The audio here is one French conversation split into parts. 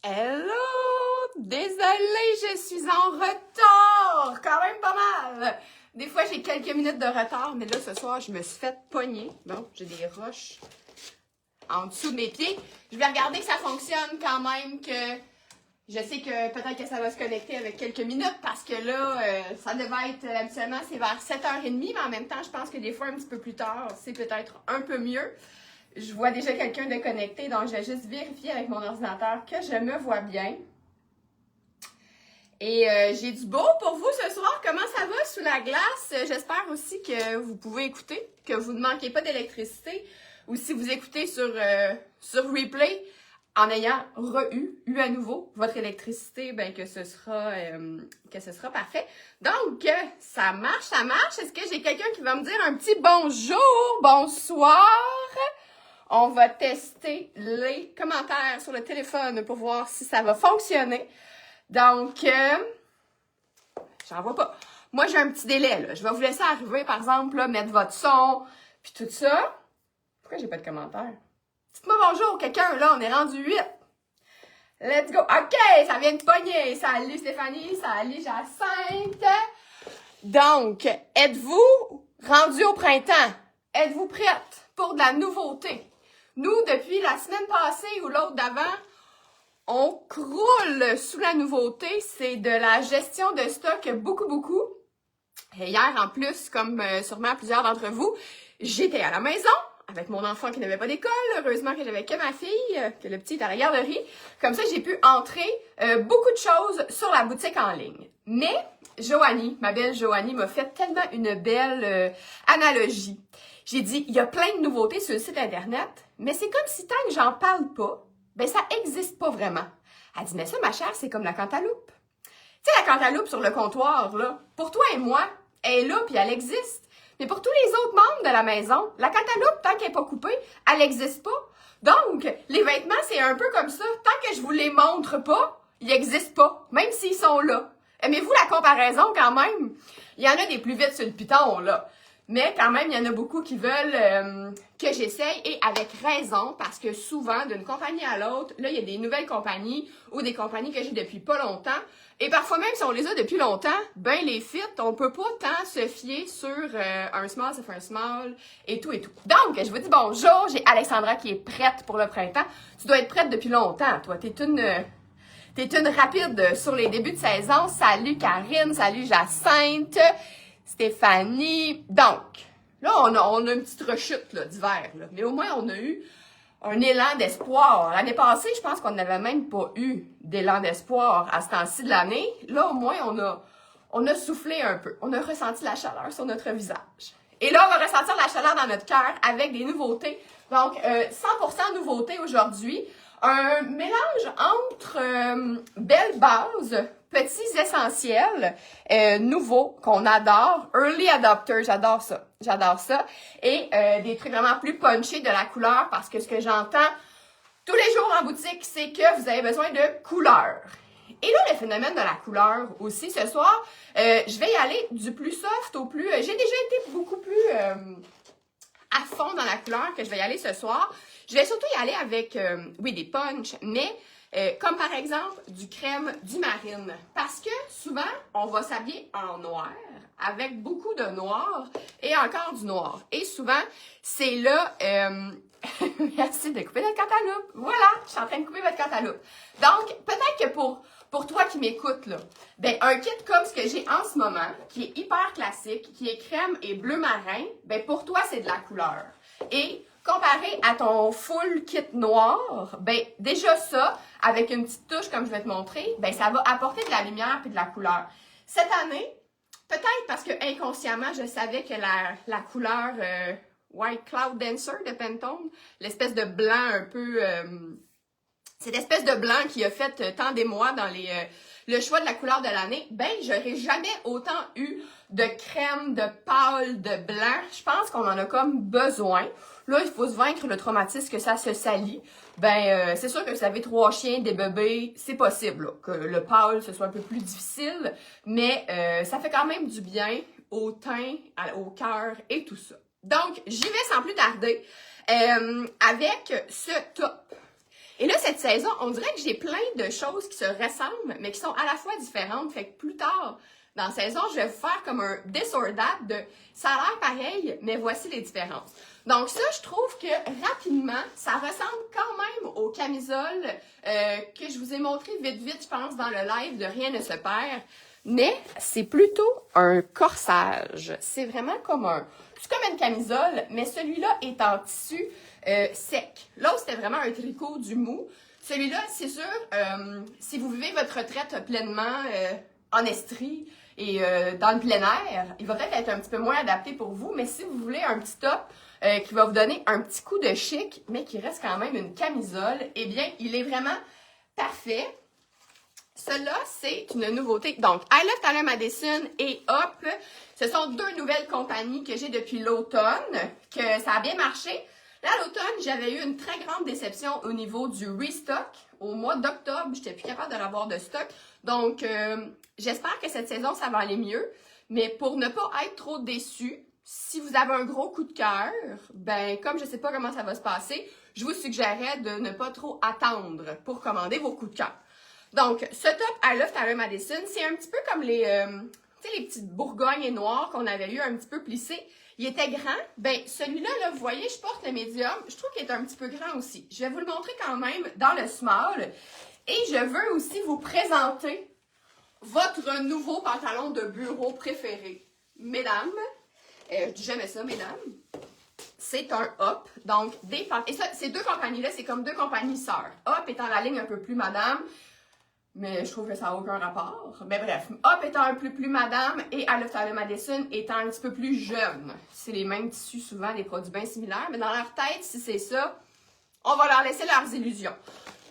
Hello! Désolée, je suis en retard! Quand même pas mal! Des fois, j'ai quelques minutes de retard, mais là, ce soir, je me suis fait pogner. Bon, j'ai des roches en dessous de mes pieds. Je vais regarder que ça fonctionne quand même, que je sais que peut-être que ça va se connecter avec quelques minutes parce que là, ça devait être, habituellement, c'est vers 7h30, mais en même temps, je pense que des fois, un petit peu plus tard, c'est peut-être un peu mieux. Je vois déjà quelqu'un de connecté, donc je vais juste vérifier avec mon ordinateur que je me vois bien. Et j'ai du beau pour vous ce soir. Comment ça va sous la glace? J'espère aussi que vous pouvez écouter, que vous ne manquez pas d'électricité. Ou si vous écoutez sur replay, en ayant eu à nouveau votre électricité, ben que ce sera parfait. Donc, ça marche, ça marche. Est-ce que j'ai quelqu'un qui va me dire un petit bonjour, bonsoir? On va tester les commentaires sur le téléphone pour voir si ça va fonctionner. Donc, j'en vois pas. Moi, j'ai un petit délai, là. Je vais vous laisser arriver, par exemple, là, mettre votre son, puis tout ça. Pourquoi j'ai pas de commentaires? Dites-moi bonjour, quelqu'un, là, on est rendu 8. Let's go. OK, ça vient de pogner. Salut Stéphanie, salut Jacinthe. Donc, êtes-vous rendu au printemps? Êtes-vous prête pour de la nouveauté? Nous, depuis la semaine passée ou l'autre d'avant, on croule sous la nouveauté. C'est de la gestion de stock beaucoup. Et hier, en plus, comme sûrement plusieurs d'entre vous, j'étais à la maison avec mon enfant qui n'avait pas d'école. Heureusement que j'avais que ma fille, que le petit est à la garderie. Comme ça, j'ai pu entrer beaucoup de choses sur la boutique en ligne. Mais Joanie, ma belle Joanie, m'a fait tellement une belle analogie. J'ai dit, il y a plein de nouveautés sur le site Internet, mais c'est comme si tant que j'en parle pas, ben ça existe pas vraiment. Elle dit, mais ça, ma chère, c'est comme la cantaloupe. Tu sais, la cantaloupe sur le comptoir, là, pour toi et moi, elle est là puis elle existe. Mais pour tous les autres membres de la maison, la cantaloupe, tant qu'elle n'est pas coupée, elle n'existe pas. Donc, les vêtements, c'est un peu comme ça. Tant que je vous les montre pas, ils n'existent pas, même s'ils sont là. Aimez-vous la comparaison quand même? Il y en a des plus vite sur le piton, là. Mais quand même, il y en a beaucoup qui veulent que j'essaye, et avec raison, parce que souvent, d'une compagnie à l'autre, là, il y a des nouvelles compagnies ou des compagnies que j'ai depuis pas longtemps. Et parfois même, si on les a depuis longtemps, ben les fits, on peut pas tant se fier sur un small, c'est un small, et tout. Donc, je vous dis bonjour, j'ai Alexandra qui est prête pour le printemps. Tu dois être prête depuis longtemps, toi. T'es une rapide sur les débuts de saison. Salut Karine, salut Jacinthe. Stéphanie. Donc, là, on a une petite rechute là, d'hiver, là. Mais au moins, on a eu un élan d'espoir. L'année passée, je pense qu'on n'avait même pas eu d'élan d'espoir à ce temps-ci de l'année. Là, au moins, on a soufflé un peu. On a ressenti la chaleur sur notre visage. Et là, on va ressentir la chaleur dans notre cœur avec des nouveautés. Donc, 100% nouveautés aujourd'hui. Un mélange entre belles bases, petits essentiels, nouveaux, qu'on adore, early adopters, j'adore ça, et des trucs vraiment plus punchés de la couleur, parce que ce que j'entends tous les jours en boutique, c'est que vous avez besoin de couleur. Et là, le phénomène de la couleur aussi, ce soir, je vais y aller du plus soft au plus... j'ai déjà été beaucoup plus à fond dans la couleur que je vais y aller ce soir. Je vais surtout y aller avec, oui, des punchs, mais comme par exemple du crème du marine. Parce que souvent, on va s'habiller en noir, avec beaucoup de noir et encore du noir. Et souvent, c'est là... merci de couper votre cantaloupe. Voilà, je suis en train de couper votre cantaloupe. Donc, peut-être que pour toi qui m'écoutes, là, ben, un kit comme ce que j'ai en ce moment, qui est hyper classique, qui est crème et bleu marin, ben, pour toi, c'est de la couleur. Et comparé à ton full kit noir, ben, déjà ça, avec une petite touche comme je vais te montrer, ben, ça va apporter de la lumière et de la couleur. Cette année, peut-être parce que inconsciemment, je savais que la couleur White Cloud Dancer de Pantone, l'espèce de blanc un peu... cette espèce de blanc qui a fait tant d'émoi dans le choix de la couleur de l'année, ben, j'aurais jamais autant eu de crème, de pâle, de blanc. Je pense qu'on en a comme besoin. Là, il faut se vaincre le traumatisme que ça se salit. Ben, c'est sûr que vous avez 3 chiens, des bébés, c'est possible là, que le pâle, ce soit un peu plus difficile, mais ça fait quand même du bien au teint, au cœur et tout ça. Donc, j'y vais sans plus tarder avec ce top. Et là, cette saison, on dirait que j'ai plein de choses qui se ressemblent, mais qui sont à la fois différentes. Fait que plus tard dans la saison, je vais vous faire comme un this or that de ça a l'air pareil, mais voici les différences. Donc ça, je trouve que rapidement, ça ressemble quand même aux camisoles que je vous ai montré vite, je pense, dans le live de Rien ne se perd. Mais c'est plutôt un corsage. C'est vraiment c'est comme une camisole, mais celui-là est en tissu sec. L'autre, c'était vraiment un tricot du mou. Celui-là, c'est sûr, si vous vivez votre retraite pleinement en estrie et dans le plein air, il va peut-être être un petit peu moins adapté pour vous, mais si vous voulez un petit top qui va vous donner un petit coup de chic, mais qui reste quand même une camisole, eh bien, il est vraiment parfait. Celle-là, c'est une nouveauté. Donc, I Love Tyler Madison et Hop, ce sont deux nouvelles compagnies que j'ai depuis l'automne, que ça a bien marché. Là, à l'automne, j'avais eu une très grande déception au niveau du restock. Au mois d'octobre, j'étais plus capable de l'avoir de stock. Donc, j'espère que cette saison, ça va aller mieux. Mais pour ne pas être trop déçu, si vous avez un gros coup de cœur, ben comme je ne sais pas comment ça va se passer, je vous suggérerais de ne pas trop attendre pour commander vos coups de cœur. Donc, ce top I Love Tyler Madison, c'est un petit peu comme les petites bourgognes noires qu'on avait eu un petit peu plissées. Il était grand. Ben, celui-là, là, vous voyez, je porte le médium. Je trouve qu'il est un petit peu grand aussi. Je vais vous le montrer quand même dans le small. Et je veux aussi vous présenter votre nouveau pantalon de bureau préféré. Mesdames, je dis jamais ça, mesdames. C'est un Hop. Donc, et ça, ces deux compagnies-là, c'est comme deux compagnies sœurs. Hop étant la ligne un peu plus madame. Mais je trouve que ça n'a aucun rapport. Mais bref, Hop étant un peu plus madame et I Love Tyler Madison étant un petit peu plus jeune. C'est les mêmes tissus, souvent des produits bien similaires, mais dans leur tête, si c'est ça, on va leur laisser leurs illusions.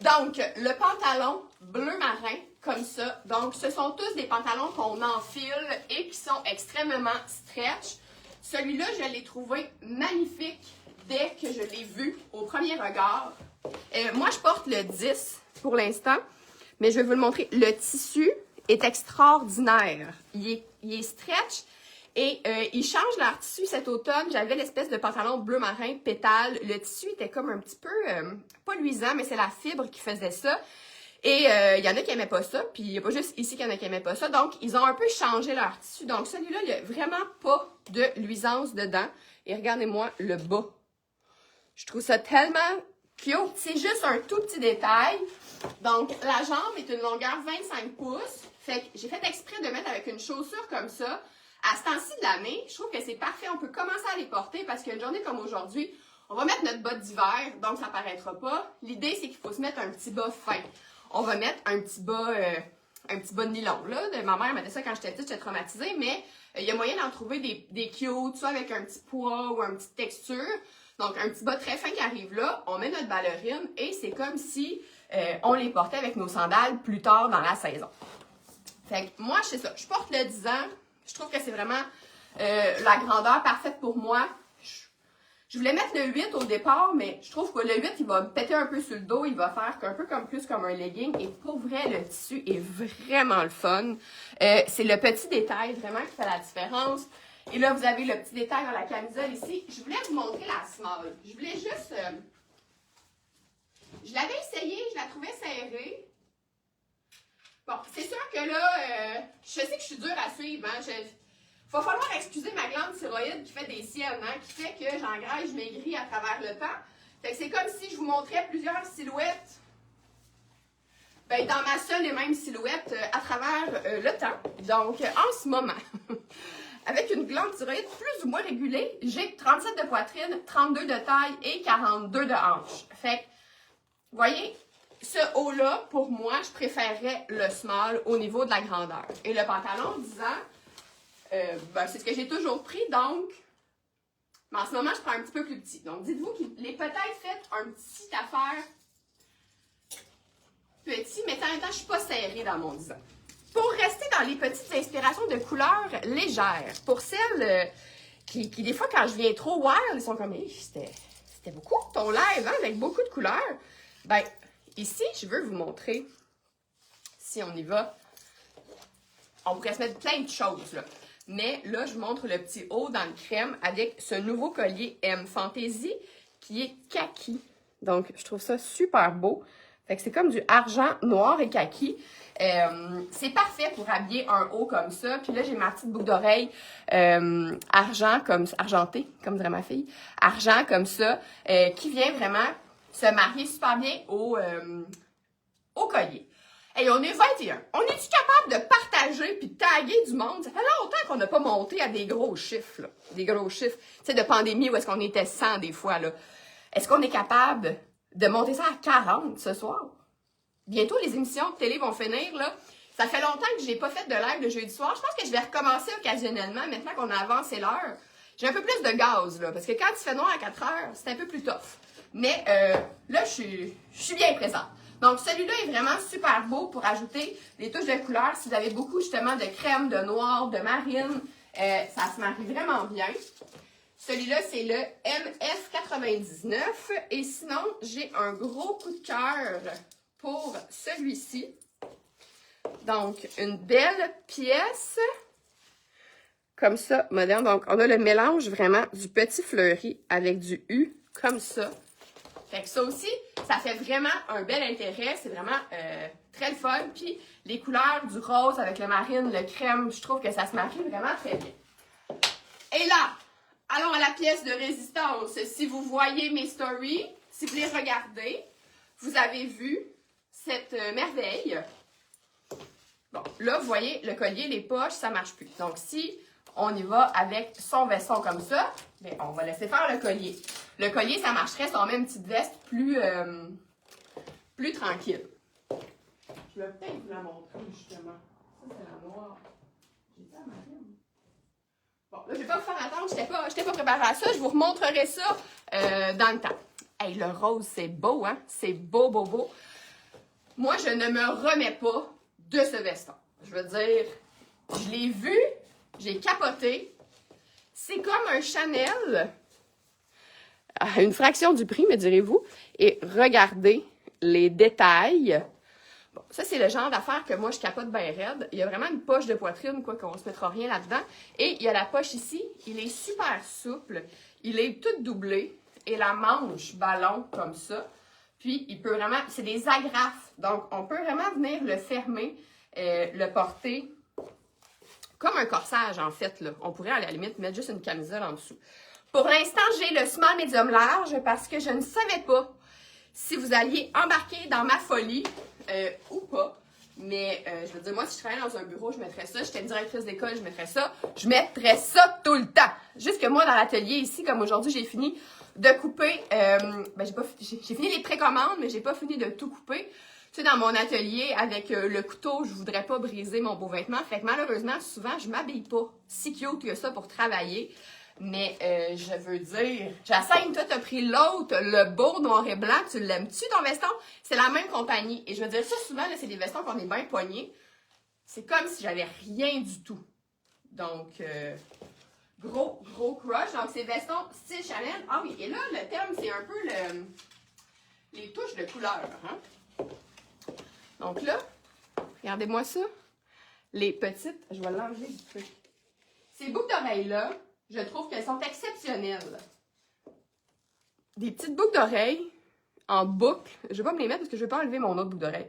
Donc, le pantalon bleu marin, comme ça. Donc, ce sont tous des pantalons qu'on enfile et qui sont extrêmement stretch. Celui-là, je l'ai trouvé magnifique dès que je l'ai vu au premier regard. Moi, je porte le 10 pour l'instant. Mais je vais vous le montrer. Le tissu est extraordinaire. Il est stretch et ils changent leur tissu cet automne. J'avais l'espèce de pantalon bleu marin pétale. Le tissu était comme un petit peu, pas luisant, mais c'est la fibre qui faisait ça. Et il y en a qui n'aimaient pas ça, puis il n'y a pas juste ici qu'il y en a qui n'aimaient pas ça. Donc, ils ont un peu changé leur tissu. Donc, celui-là, il n'y a vraiment pas de luisance dedans. Et regardez-moi le bas. Je trouve ça tellement cute. C'est juste un tout petit détail. Donc, la jambe est une longueur 25 pouces. Fait que j'ai fait exprès de mettre avec une chaussure comme ça. À ce temps-ci de l'année, je trouve que c'est parfait. On peut commencer à les porter parce qu'une journée comme aujourd'hui, on va mettre notre bas d'hiver, donc ça paraîtra pas. L'idée, c'est qu'il faut se mettre un petit bas fin. On va mettre un petit bas de nylon. Là. Ma mère m'a dit ça quand j'étais petite, j'étais traumatisée, mais il y a moyen d'en trouver des cute, soit avec un petit poids ou une petite texture. Donc, un petit bas très fin qui arrive là, on met notre ballerine et c'est comme si on les portait avec nos sandales plus tard dans la saison. Fait que moi, je sais ça. Je porte le 10 ans. Je trouve que c'est vraiment la grandeur parfaite pour moi. Je voulais mettre le 8 au départ, mais je trouve que le 8, il va me péter un peu sur le dos. Il va faire un peu plus comme un legging. Et pour vrai, le tissu est vraiment le fun. C'est le petit détail vraiment qui fait la différence. Et là, vous avez le petit détail dans la camisole ici. Je voulais vous montrer la small. Je voulais juste... je l'avais essayé, je la trouvais serrée. Bon, c'est sûr que là, je sais que je suis dure à suivre. Hein? Va falloir excuser ma glande thyroïde qui fait des siennes, hein? Qui fait que j'engraisse, je maigris à travers le temps. Fait que c'est comme si je vous montrais plusieurs silhouettes ben, dans ma seule et même silhouette à travers le temps. Donc, en ce moment... Avec une glande thyroïde plus ou moins régulée, j'ai 37 de poitrine, 32 de taille et 42 de hanche. Fait que, vous voyez, ce haut-là, pour moi, je préférerais le small au niveau de la grandeur. Et le pantalon, disant, ben, c'est ce que j'ai toujours pris, donc, mais en ce moment, je prends un petit peu plus petit. Donc, dites-vous qu'il est peut-être fait un petit affaire petit, mais en même temps, je ne suis pas serrée dans mon divan. Pour rester dans les petites inspirations de couleurs légères, pour celles qui des fois, quand je viens trop wild, ils sont comme, hey, c'était beaucoup ton live, hein, avec beaucoup de couleurs. Ben, ici, je veux vous montrer, si on y va, on pourrait se mettre plein de choses, là. Mais là, je vous montre le petit haut dans le crème avec ce nouveau collier M Fantasy qui est kaki. Donc, je trouve ça super beau. Fait que c'est comme du argent noir et kaki. C'est parfait pour habiller un haut comme ça. Puis là, j'ai ma petite boucle d'oreille argenté, comme dirait ma fille. Argent comme ça, qui vient vraiment se marier super bien au collier. Et on est 21. On est-tu capable de partager puis de taguer du monde? Ça fait longtemps qu'on n'a pas monté à des gros chiffres, là. Des gros chiffres. Tu sais, de pandémie où est-ce qu'on était 100 des fois, là. Est-ce qu'on est capable de monter ça à 40 ce soir? Bientôt, les émissions de télé vont finir, là. Ça fait longtemps que j'ai pas fait de live le jeudi soir. Je pense que je vais recommencer occasionnellement, maintenant qu'on a avancé l'heure. J'ai un peu plus de gaz, là, parce que quand il fait noir à 4 heures, c'est un peu plus tough. Mais là, je suis bien présente. Donc, celui-là est vraiment super beau pour ajouter des touches de couleur. Si vous avez beaucoup, justement, de crème, de noir, de marine, ça se marie vraiment bien. Celui-là, c'est le MF99. Et sinon, j'ai un gros coup de cœur pour celui-ci. Donc, une belle pièce comme ça, moderne. Donc, on a le mélange vraiment du petit fleuri avec du U, comme ça. Fait que ça aussi, ça fait vraiment un bel intérêt. C'est vraiment très le fun. Puis, les couleurs du rose avec le marine, le crème, je trouve que ça se marie vraiment très bien. Et là, allons à la pièce de résistance. Si vous voyez mes stories, si vous les regardez, vous avez vu cette merveille. Bon, là, vous voyez, le collier, les poches, ça marche plus. Donc, si on y va avec son veston comme ça, bien, on va laisser faire le collier. Le collier, ça marcherait sur même une petite veste plus tranquille. Je vais peut-être vous la montrer, justement. Ça, c'est la noire. J'ai ça à ma fille. Bon, là, je ne vais pas vous faire attendre. Je n'étais pas préparée à ça. Je vous remontrerai ça dans le temps. Hey, le rose, c'est beau, hein? C'est beau, beau, beau. Moi, je ne me remets pas de ce veston. Je veux dire, je l'ai vu, j'ai capoté. C'est comme un Chanel à une fraction du prix, me direz-vous. Et regardez les détails. Bon, ça, c'est le genre d'affaire que moi, je capote bien raide. Il y a vraiment une poche de poitrine, quoi, qu'on ne se mettra rien là-dedans. Et il y a la poche ici. Il est super souple. Il est tout doublé. Et la manche ballon comme ça. Puis, il peut vraiment... C'est des agrafes. Donc, on peut vraiment venir le fermer, le porter comme un corsage, en fait, là. On pourrait, à la limite, mettre juste une camisole en dessous. Pour l'instant, j'ai le small médium large parce que je ne savais pas si vous alliez embarquer dans ma folie ou pas. Mais, je veux dire, moi, si je travaillais dans un bureau, je mettrais ça. J'étais directrice d'école, je mettrais ça. Je mettrais ça tout le temps. Juste que moi, dans l'atelier ici, comme aujourd'hui, j'ai fini de couper. J'ai fini les précommandes, mais j'ai pas fini de tout couper. Tu sais, dans mon atelier, avec le couteau, je voudrais pas briser mon beau vêtement. Fait que malheureusement, souvent, je m'habille pas si cute que ça pour travailler. Mais je veux dire, Jacinthe, toi, t'as pris l'autre, le beau noir et blanc. Tu l'aimes-tu, ton veston? C'est la même compagnie. Et je veux dire, ça, souvent, là, c'est des vestons qu'on est bien poignés. C'est comme si j'avais rien du tout. Donc, gros crush. Donc, c'est vestons style Chanel. Ah oui, et là, le thème, c'est un peu les touches de couleur. Hein? Donc là, regardez-moi ça. Les petites, je vais l'enlever du truc. Ces boucles d'oreilles-là, je trouve qu'elles sont exceptionnelles. Des petites boucles d'oreilles en boucle. Je vais pas me les mettre parce que je vais pas enlever mon autre boucle d'oreille.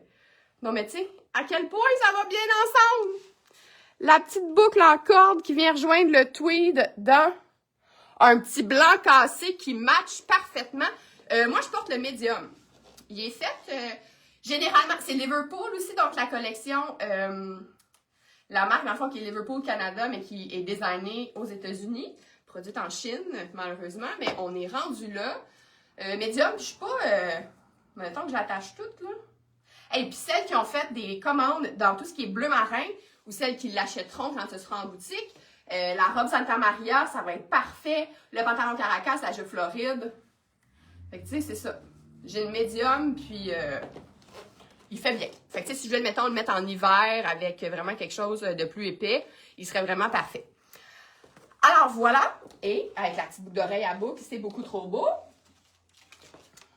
Non, mais tu sais, à quel point ça va bien ensemble! La petite boucle en corde qui vient rejoindre le tweed d'un petit blanc cassé qui match parfaitement. Moi, je porte le médium. Il est fait, généralement, c'est Liverpool aussi, donc la collection... la marque, dans le fond, qui est Liverpool Canada, mais qui est designée aux États-Unis, produite en Chine, malheureusement, mais on est rendu là. Médium, je suis pas... mettons que j'attache toutes, là. Et puis celles qui ont fait des commandes dans tout ce qui est bleu marin, ou celles qui l'achèteront quand ce sera en boutique, la robe Santa Maria, ça va être parfait. Le pantalon Caracas, la jupe Floride. Fait que, tu sais, c'est ça. J'ai le médium, puis... il fait bien. Fait que, tu sais, si je voulais, mettons, le mettre en hiver avec vraiment quelque chose de plus épais, il serait vraiment parfait. Alors, voilà. Et avec la petite boucle d'oreille à boucle, c'est beaucoup trop beau.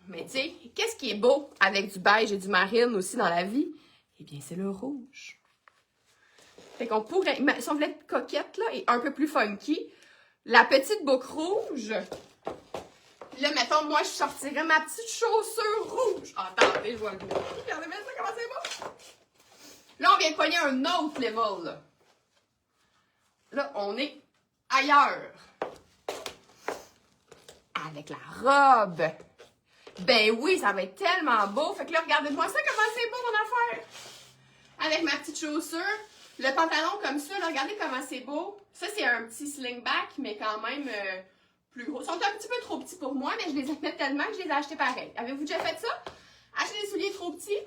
Mais, tu sais, qu'est-ce qui est beau avec du beige et du marine aussi dans la vie? Eh bien, c'est le rouge. Fait qu'on pourrait, si on voulait être coquette, là, et un peu plus funky, la petite boucle rouge Là, mettons, moi, je sortirais ma petite chaussure rouge. Attendez, je vois le bout. Regardez bien ça, comment c'est beau. Là, on vient de pogner un autre level, là. Là, on est ailleurs. Avec la robe. Ben oui, ça va être tellement beau. Fait que là, regardez-moi ça, comment c'est beau, mon affaire. Avec ma petite chaussure. Le pantalon comme ça, là, regardez comment c'est beau. Ça, c'est un petit slingback, mais quand même plus gros. Ils sont un petit peu trop petits pour moi, mais je les aime tellement que je les ai achetés pareil. Avez-vous déjà fait ça? Acheter des souliers trop petits?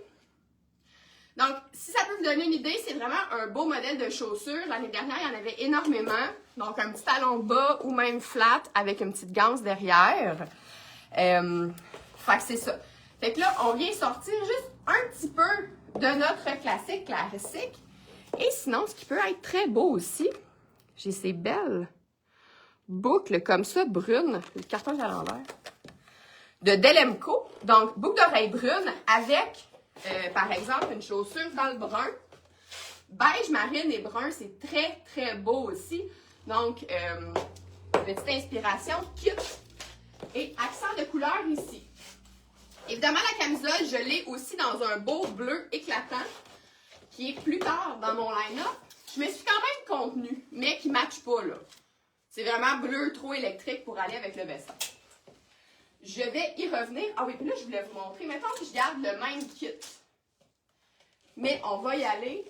Donc, si ça peut vous donner une idée, c'est vraiment un beau modèle de chaussures. L'année dernière, il y en avait énormément. Donc, un petit talon bas ou même flat avec une petite ganse derrière. Fait que c'est ça. Fait que là, on vient sortir juste un petit peu de notre classique. Et sinon, ce qui peut être très beau aussi, j'ai ces belles boucles comme ça, brunes. Le carton est à l'envers. De Delemco. Donc, boucle d'oreille brune avec, par exemple, une chaussure dans le brun. Beige, marine et brun, c'est très, très beau aussi. Donc, petite inspiration, kit et accent de couleur ici. Évidemment, la camisole, je l'ai aussi dans un beau bleu éclatant, qui est plus tard dans mon line-up. Je me suis quand même contenue, mais qui ne matche pas, là. C'est vraiment bleu trop électrique pour aller avec le veston. Je vais y revenir. Ah oui, puis là, je voulais vous montrer. Mettons que je garde le même kit. Mais on va y aller.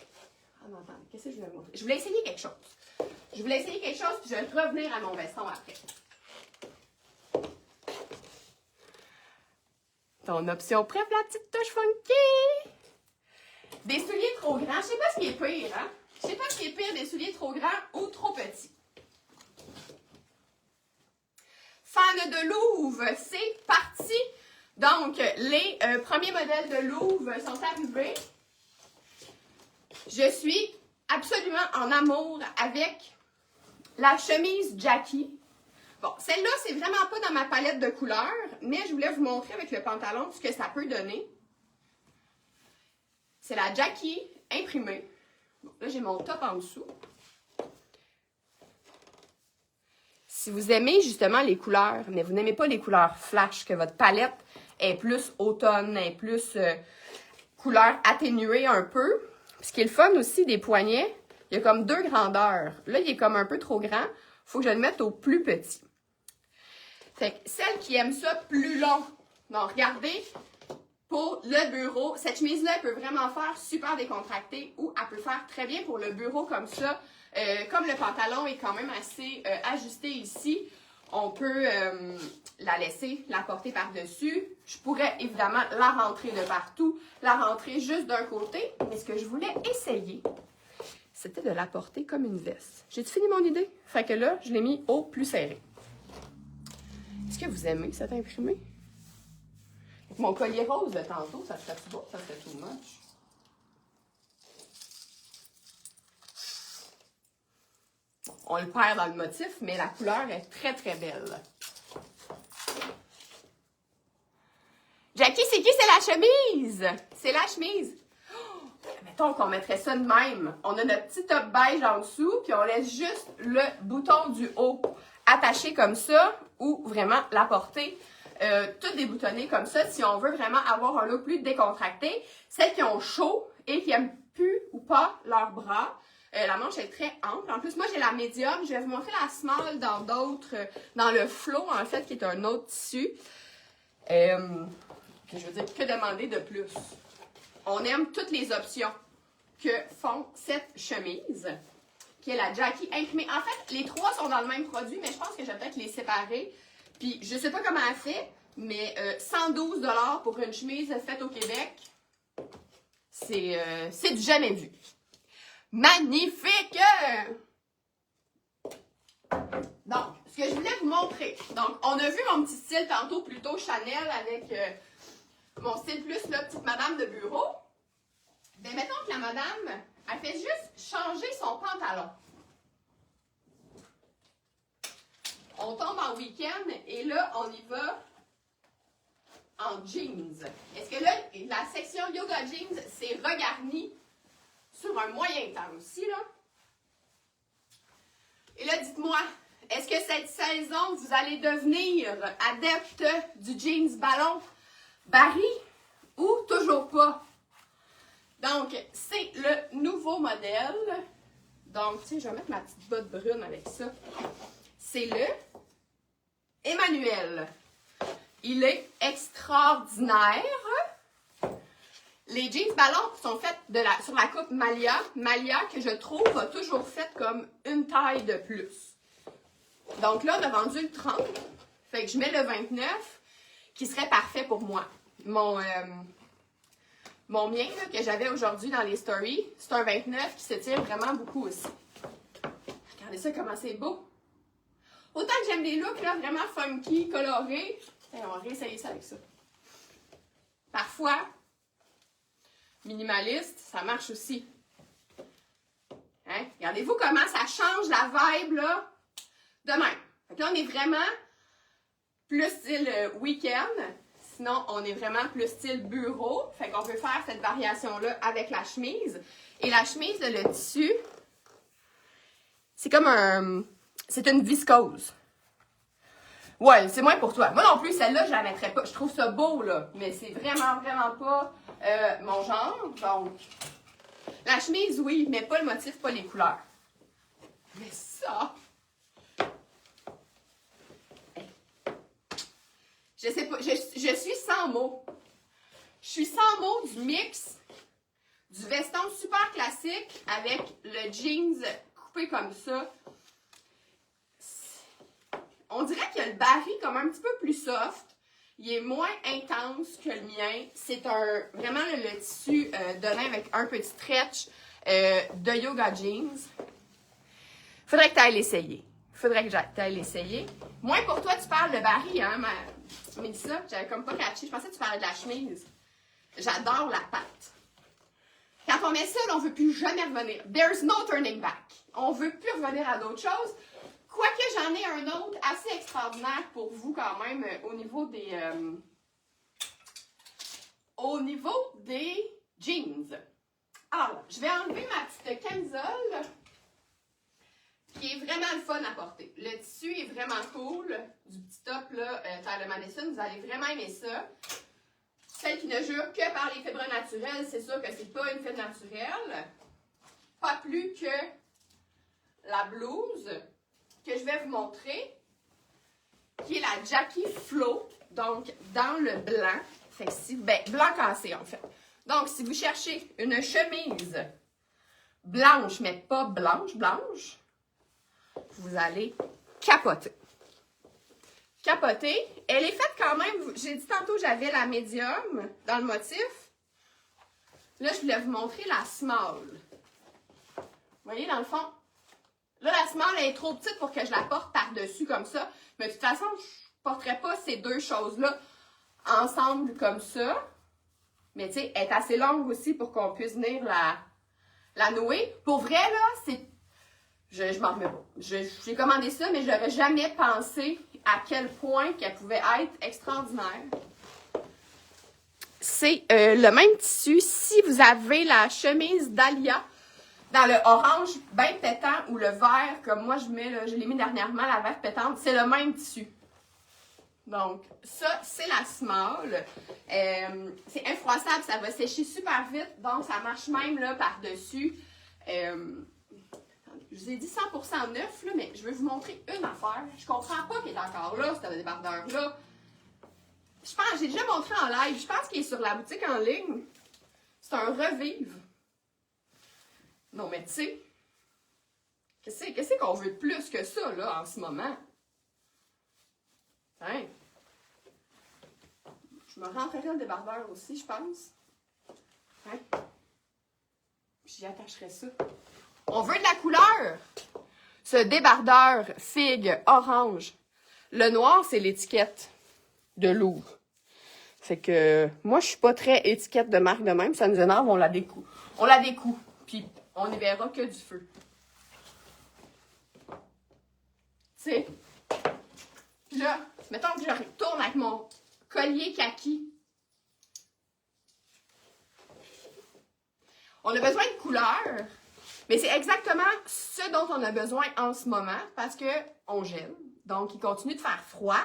Ah non, attends, qu'est-ce que je voulais vous montrer? Je voulais essayer quelque chose. Puis je vais revenir à mon veston après. Ton option prep, la petite touche funky! Des souliers trop grands. Je sais pas ce qui est pire, hein? Je sais pas ce qui est pire, des souliers trop grands ou trop petits. Fan de Louvre, c'est parti! Donc, les premiers modèles de Louvre sont arrivés. Je suis absolument en amour avec la chemise Jackie. Bon, celle-là, c'est vraiment pas dans ma palette de couleurs, mais je voulais vous montrer avec le pantalon ce que ça peut donner. C'est la Jackie imprimée. Bon, là, j'ai mon top en dessous. Si vous aimez justement les couleurs, mais vous n'aimez pas les couleurs flash, que votre palette est plus automne, est plus couleur atténuée un peu. Ce qui est le fun aussi des poignets, il y a comme deux grandeurs. Là, il est comme un peu trop grand. Il faut que je le mette au plus petit. Fait que celle qui aime ça plus long, donc regardez, pour le bureau, cette chemise-là, elle peut vraiment faire super décontractée ou elle peut faire très bien pour le bureau comme ça. Comme le pantalon est quand même assez ajusté ici, on peut la laisser, la porter par-dessus. Je pourrais évidemment la rentrer de partout, la rentrer juste d'un côté. Mais ce que je voulais essayer, c'était de la porter comme une veste. J'ai-tu fini mon idée? Fait que là, je l'ai mis au plus serré. Est-ce que vous aimez cet imprimé? Avec mon collier rose de tantôt, ça serait-tu beau? Ça serait too much. On le perd dans le motif, mais la couleur est très, très belle. Jackie, c'est qui? C'est la chemise! C'est la chemise! Oh, mettons qu'on mettrait ça de même. On a notre petit top beige en dessous, puis on laisse juste le bouton du haut attaché comme ça, ou vraiment la porter tout déboutonné comme ça, si on veut vraiment avoir un look plus décontracté. Celles qui ont chaud et qui n'aiment plus ou pas leurs bras, la manche est très ample. En plus, moi, j'ai la médium. Je vais vous montrer la small dans d'autres, dans le flow, en fait, qui est un autre tissu. Puis, je veux dire, que demander de plus? On aime toutes les options que font cette chemise, qui est la Jackie imprimée. En fait, les trois sont dans le même produit, mais je pense que je vais peut-être les séparer. Puis, je sais pas comment elle fait, mais 112 $ pour une chemise faite au Québec, c'est du jamais vu. Magnifique! Donc, ce que je voulais vous montrer. Donc, on a vu mon petit style tantôt plutôt Chanel avec mon style plus là, petite madame de bureau. Ben, mettons que la madame, elle fait juste changer son pantalon. On tombe en week-end et là, on y va en jeans. Est-ce que là, la section yoga jeans, c'est regarni sur un moyen temps aussi, là? Et là, dites-moi, Est-ce que cette saison, vous allez devenir adepte du jeans ballon Barry ou toujours pas? Donc, c'est le nouveau modèle. Donc, tiens, je vais mettre ma petite botte brune avec ça. C'est le Emmanuel. Il est extraordinaire. Les jeans ballons sont faits sur la coupe Malia. Malia, que je trouve, a toujours fait comme une taille de plus. Donc là, on a vendu le 30. Fait que je mets le 29, qui serait parfait pour moi. Mon mien, là, que j'avais aujourd'hui dans les stories, c'est un 29 qui s'étire vraiment beaucoup aussi. Regardez ça, comment c'est beau. Autant que j'aime les looks là, vraiment funky, colorés. On va réessayer ça avec ça. Parfois, minimaliste, ça marche aussi. Hein? Regardez-vous comment ça change la vibe là, de même. Fait que là, on est vraiment plus style week-end. Sinon, on est vraiment plus style bureau. Fait qu'on peut faire cette variation-là avec la chemise. Et la chemise, le tissu, c'est comme un... C'est une viscose. Ouais, c'est moins pour toi. Moi non plus, celle-là, je la mettrais pas. Je trouve ça beau, là. Mais c'est vraiment, vraiment pas mon genre. Donc, la chemise, oui, mais pas le motif, pas les couleurs. Mais ça... Je sais pas, je suis sans mots. Je suis sans mots du mix du veston super classique avec le jeans coupé comme ça. On dirait que le Barry comme un petit peu plus soft. Il est moins intense que le mien. C'est vraiment le tissu donné avec un petit stretch de yoga jeans. Faudrait que tu ailles l'essayer. Faudrait que tu ailles l'essayer. Moi, pour toi, tu parles de Barry, hein, Mélissa? J'avais comme pas catché. Je pensais que tu parlais de la chemise. J'adore la patte. Quand on met ça, là, on veut plus jamais revenir. There's no turning back. On veut plus revenir à d'autres choses. Quoique j'en ai un autre assez extraordinaire pour vous quand même au niveau des jeans. Alors, je vais enlever ma petite camisole qui est vraiment le fun à porter. Le tissu est vraiment cool. Du petit top là, Tyler Madison, vous allez vraiment aimer ça. Celle qui ne jure que par les fibres naturelles, c'est sûr que c'est pas une fibre naturelle. Pas plus que la blouse que je vais vous montrer, qui est la Jackie Flow, donc dans le blanc. Fait que si, blanc cassé en fait. Donc, si vous cherchez une chemise blanche, mais pas blanche, vous allez capoter. Capoter. Elle est faite quand même, j'ai dit tantôt j'avais la médium dans le motif. Là, je voulais vous montrer la small. Vous voyez, dans le fond, là, la small, elle est trop petite pour que je la porte par-dessus comme ça. Mais de toute façon, je ne porterai pas ces deux choses-là ensemble comme ça. Mais tu sais, elle est assez longue aussi pour qu'on puisse venir la nouer. Pour vrai, là, c'est... Je m'en remets pas. J'ai commandé ça, mais je n'aurais jamais pensé à quel point qu'elle pouvait être extraordinaire. C'est le même tissu. Si vous avez la chemise Dahlia, dans le orange bien pétant ou le vert, comme moi je l'ai mis dernièrement, la verte pétante, c'est le même tissu. Donc, ça, c'est la small. C'est infroissable, ça va sécher super vite, donc ça marche même là par-dessus. Je vous ai dit 100% neuf, là, mais je vais vous montrer une affaire. Je comprends pas qu'il est encore là, ce débardeur-là. Je pense, j'ai déjà montré en live, je pense qu'il est sur la boutique en ligne. C'est un revive. Non, mais tu sais, qu'est-ce qu'on veut de plus que ça, là, en ce moment? Hein? Je me rentrerai le débardeur aussi, je pense. Hein? J'y attacherai ça. On veut de la couleur. Ce débardeur figue orange. Le noir, c'est l'étiquette de Louvre. Fait que moi, je suis pas très étiquette de marque de même. Ça nous énerve, on la découe. On la découe. Puis on n'y verra que du feu. Tu sais. Puis là, mettons que je retourne avec mon collier kaki. On a besoin de couleurs. Mais c'est exactement ce dont on a besoin en ce moment parce qu'on gèle. Donc, il continue de faire froid.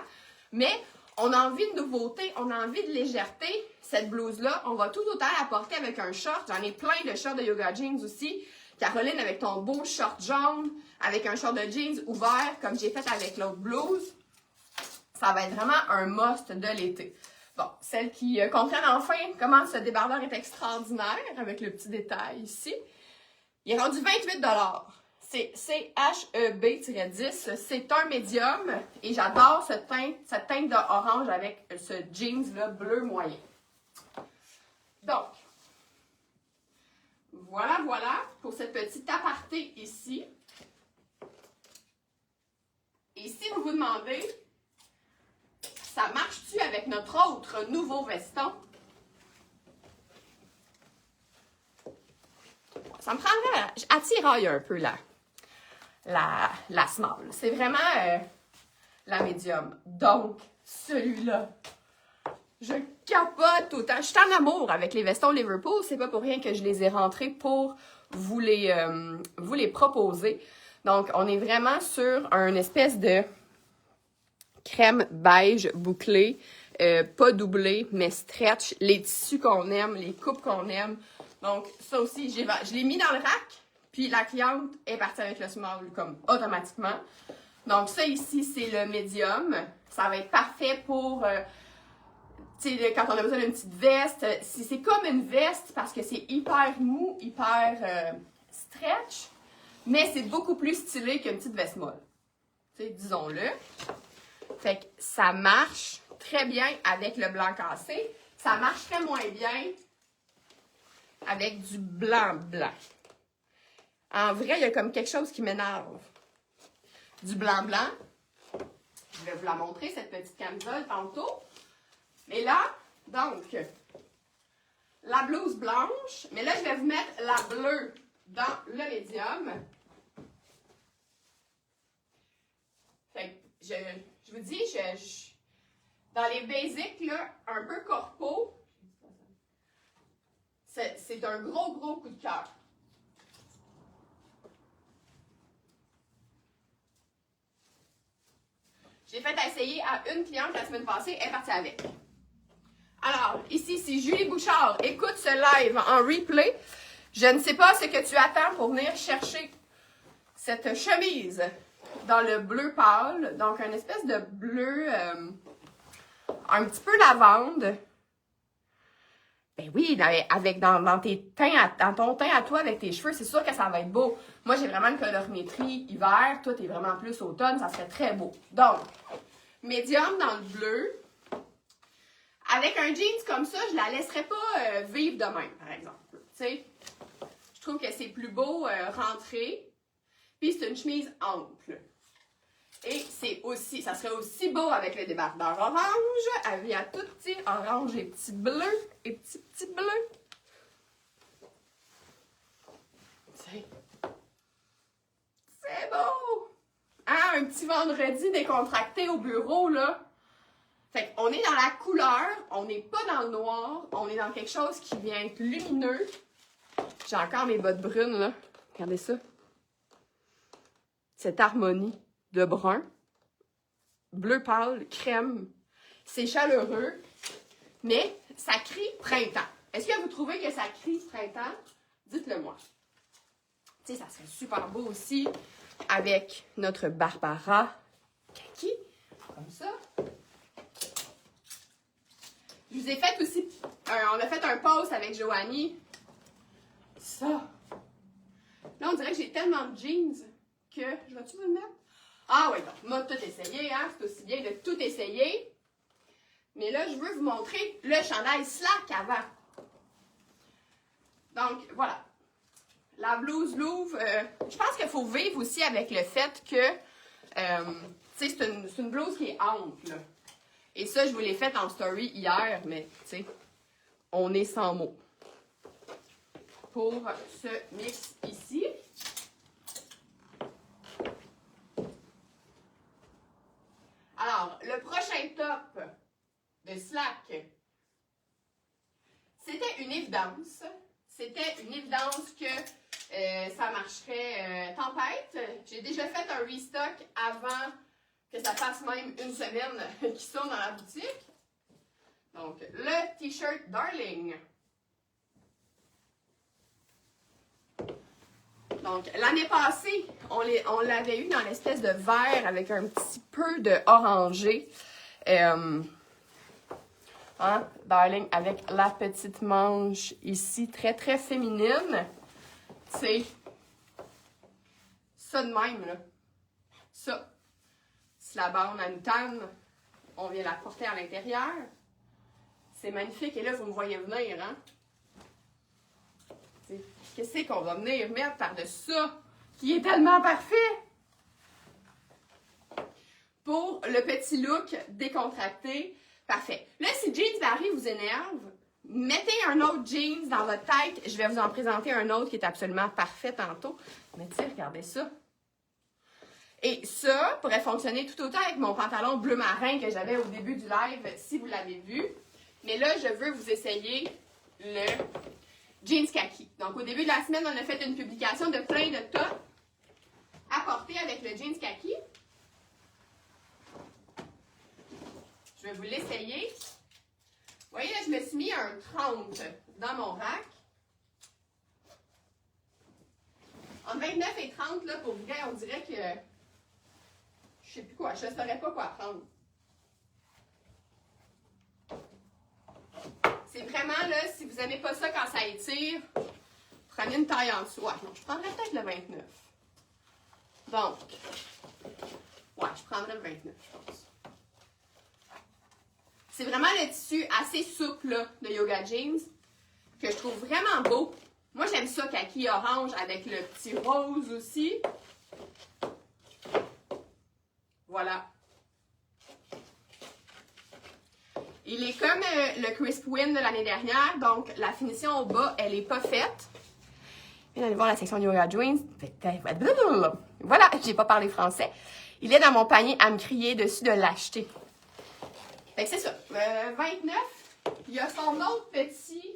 Mais on a envie de nouveauté, on a envie de légèreté. Cette blouse-là, on va tout autant la porter avec un short. J'en ai plein de shorts de yoga jeans aussi. Caroline, avec ton beau short jaune, avec un short de jeans ouvert, comme j'ai fait avec l'autre blouse, ça va être vraiment un must de l'été. Bon, celles qui comprennent enfin comment ce débardeur est extraordinaire, avec le petit détail ici, il est rendu 28 $. C'est CHEB-10, c'est un médium, et j'adore cette teinte d'orange avec ce jeans-là bleu moyen. Donc, voilà pour cette petite aparté ici. Et si vous vous demandez, ça marche-tu avec notre autre nouveau veston? Ça me prendrait, j'attiraille un peu la small. C'est vraiment la médium. Donc, celui-là, je capote autant. Je suis en amour avec les vestons Liverpool. C'est pas pour rien que je les ai rentrés pour vous les proposer. Donc, on est vraiment sur une espèce de crème beige bouclée, pas doublée, mais stretch. Les tissus qu'on aime, les coupes qu'on aime. Donc, ça aussi, je l'ai mis dans le rack. Puis, la cliente est partie avec le small comme automatiquement. Donc, ça ici, c'est le médium. Ça va être parfait pour... quand on a besoin d'une petite veste, c'est comme une veste parce que c'est hyper mou, hyper stretch, mais c'est beaucoup plus stylé qu'une petite veste molle. Disons-le. Fait que ça marche très bien avec le blanc cassé. Ça marcherait moins bien avec du blanc-blanc. En vrai, il y a comme quelque chose qui m'énerve. Du blanc-blanc. Je vais vous la montrer, cette petite camisole, tantôt. Mais là, donc, la blouse blanche. Mais là, je vais vous mettre la bleue dans le médium. Fait que je vous dis, dans les basics, là, un peu corpo, c'est un gros coup de cœur. J'ai fait essayer à une cliente la semaine passée, elle est partie avec. Alors, ici, c'est Julie Bouchard. Écoute ce live en replay. Je ne sais pas ce que tu attends pour venir chercher cette chemise dans le bleu pâle. Donc, une espèce de bleu un petit peu lavande. Ben oui, dans ton teint à toi avec tes cheveux, c'est sûr que ça va être beau. Moi, j'ai vraiment une colorimétrie hiver. Toi, t'es vraiment plus automne. Ça serait très beau. Donc, médium dans le bleu. Avec un jeans comme ça, je la laisserais pas vivre de même, par exemple. Tu sais, je trouve que c'est plus beau rentré. Puis c'est une chemise ample. Et ça serait aussi beau avec le débardeur orange. Avec un tout petit orange et petit bleu. Et petit bleu. C'est beau! Hein, un petit vendredi décontracté au bureau, là. Fait qu'on est dans la couleur, on n'est pas dans le noir, on est dans quelque chose qui vient être lumineux. J'ai encore mes bottes brunes, là. Regardez ça. Cette harmonie de brun, bleu pâle, crème. C'est chaleureux, mais ça crie printemps. Est-ce que vous trouvez que ça crie printemps? Dites-le moi. Tu sais, ça serait super beau aussi avec notre Barbara kaki, comme ça. Je vous ai fait aussi, on a fait un post avec Joanie. Ça. Là, on dirait que j'ai tellement de jeans que, je vais-tu vous le mettre? Ah oui, donc, moi, tout essayé, hein, c'est aussi bien de tout essayer. Mais là, je veux vous montrer le chandail slack avant. Donc, voilà. La blouse Louvre, je pense qu'il faut vivre aussi avec le fait que, tu sais, c'est une blouse qui est ample, là. Et ça, je vous l'ai fait en story hier, mais, tu sais, on est sans mots. Pour ce mix ici. Alors, le prochain top de Slack, c'était une évidence. C'était une évidence que ça marcherait tempête. J'ai déjà fait un restock avant que ça fasse même une semaine qu'ils sont dans la boutique. Donc, le t-shirt Darling. Donc, l'année passée, on l'avait eu dans l'espèce de vert avec un petit peu de orangé. Darling, avec la petite manche ici, très, très féminine. C'est ça de même, là. Ça. Si la bande à mitaine, on vient la porter à l'intérieur. C'est magnifique. Et là, vous me voyez venir, hein? Qu'est-ce qu'on va venir mettre par-dessus ça, qui est tellement parfait? Pour le petit look décontracté, parfait. Là, si Jeans Barry vous énerve, mettez un autre jeans dans votre tête. Je vais vous en présenter un autre qui est absolument parfait tantôt. Mais tu sais, regardez ça. Et ça pourrait fonctionner tout autant avec mon pantalon bleu marin que j'avais au début du live, si vous l'avez vu. Mais là, je veux vous essayer le jeans kaki. Donc, au début de la semaine, on a fait une publication de plein de tops à porter avec le jeans kaki. Je vais vous l'essayer. Vous voyez, là, je me suis mis un 30 dans mon rack. Entre 29 et 30, là, pour vrai, on dirait que je sais plus quoi, je ne saurais pas quoi prendre. C'est vraiment, là, si vous n'aimez pas ça quand ça étire, prenez une taille en dessous. Ouais, non, je prendrais peut-être le 29. Donc, ouais, je prendrais le 29, je pense. C'est vraiment le tissu assez souple, là, de Yoga Jeans, que je trouve vraiment beau. Moi, j'aime ça, kaki orange, avec le petit rose aussi. Voilà. Il est comme le Crisp Win de l'année dernière, donc la finition au bas, elle n'est pas faite. Viens aller voir la section Yoga Jeans. Voilà, j'ai pas parlé français. Il est dans mon panier à me crier dessus de l'acheter. Fait que c'est ça. 29, il y a son autre petit...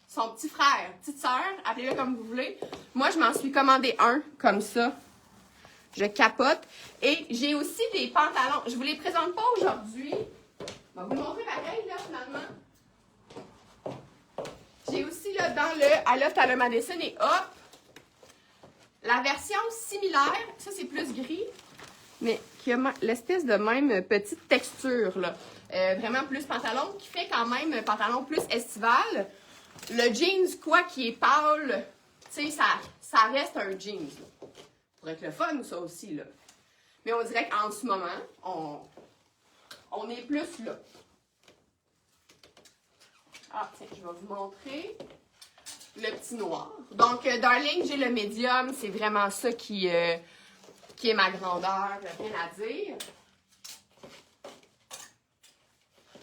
Son petit frère, petite sœur, appelez-le comme vous voulez. Moi, je m'en suis commandé un, comme ça. Je capote. Et j'ai aussi des pantalons. Je ne vous les présente pas aujourd'hui. Je vais vous le montrer pareil, là, finalement. J'ai aussi, là, dans le I Love Tyler Madison et hop, la version similaire. Ça, c'est plus gris, mais qui a l'espèce de même petite texture, là. Vraiment plus pantalon, qui fait quand même pantalon plus estival. Le jeans, quoi, qui est pâle, tu sais, ça reste un jeans, là. Pour être le fun, ça aussi, là. Mais on dirait qu'en ce moment, on est plus là. Ah, tiens, je vais vous montrer le petit noir. Donc, Darling, j'ai le médium. C'est vraiment ça qui est ma grandeur. Rien à dire.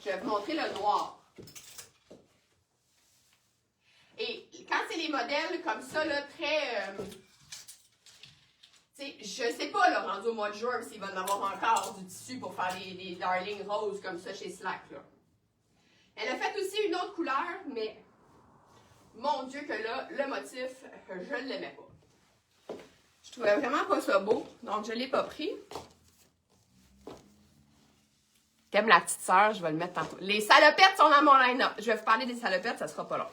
Je vais vous montrer le noir. Et quand c'est les modèles comme ça, là, très... je ne sais pas, là, rendu au mois de juin, s'il va en avoir encore du tissu pour faire des Darling roses comme ça chez Slack, là. Elle a fait aussi une autre couleur, mais mon Dieu que là, le motif, je ne l'aimais pas. Je trouvais vraiment pas ça beau, donc je ne l'ai pas pris. T'aimes la petite sœur, je vais le mettre tantôt. Les salopettes sont dans mon line-up. Je vais vous parler des salopettes, ça sera pas long.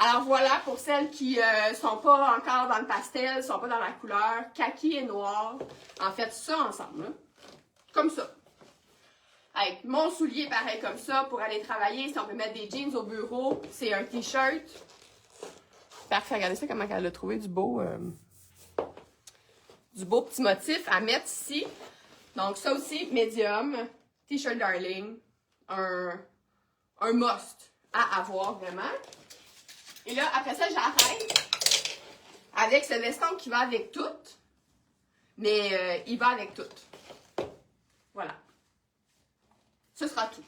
Alors voilà, pour celles qui ne sont pas encore dans le pastel, ne sont pas dans la couleur, kaki et noir. En fait, ça ensemble, là. Comme ça. Avec mon soulier pareil comme ça pour aller travailler. Si on peut mettre des jeans au bureau, c'est un t-shirt. Parfait, regardez ça comment elle a trouvé du beau petit motif à mettre ici. Donc ça aussi, médium, t-shirt Darling, un must à avoir vraiment. Et là, après ça, j'arrête avec ce veston qui va avec tout. Mais il va avec tout. Voilà. Ce sera tout.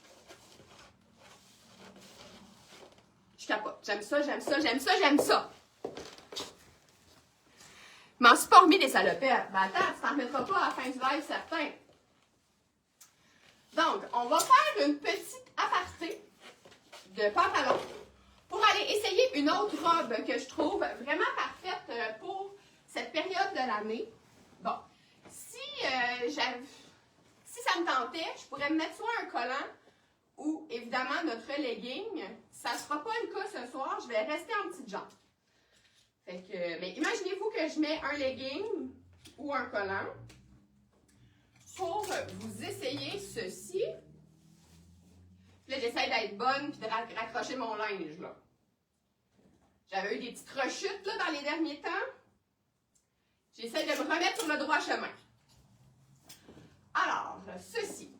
Je capote. J'aime ça, j'aime ça, j'aime ça, j'aime ça. Je m'en suis pas remis des salopettes. Ben attends, tu t'en remettras pas à la fin du live, certain. Donc, on va faire une petite aparté de pantalon pour aller aller essayer une autre robe que je trouve vraiment parfaite pour cette période de l'année. Bon, si ça me tentait, je pourrais me mettre soit un collant ou évidemment notre legging. Ça ne sera pas le cas ce soir, je vais rester en petite jambe. Fait que, mais imaginez-vous que je mets un legging ou un collant pour vous essayer ceci. Là, j'essaie d'être bonne et de raccrocher mon linge, là. J'avais eu des petites rechutes, là, dans les derniers temps. J'essaie de me remettre sur le droit chemin. Alors, ceci.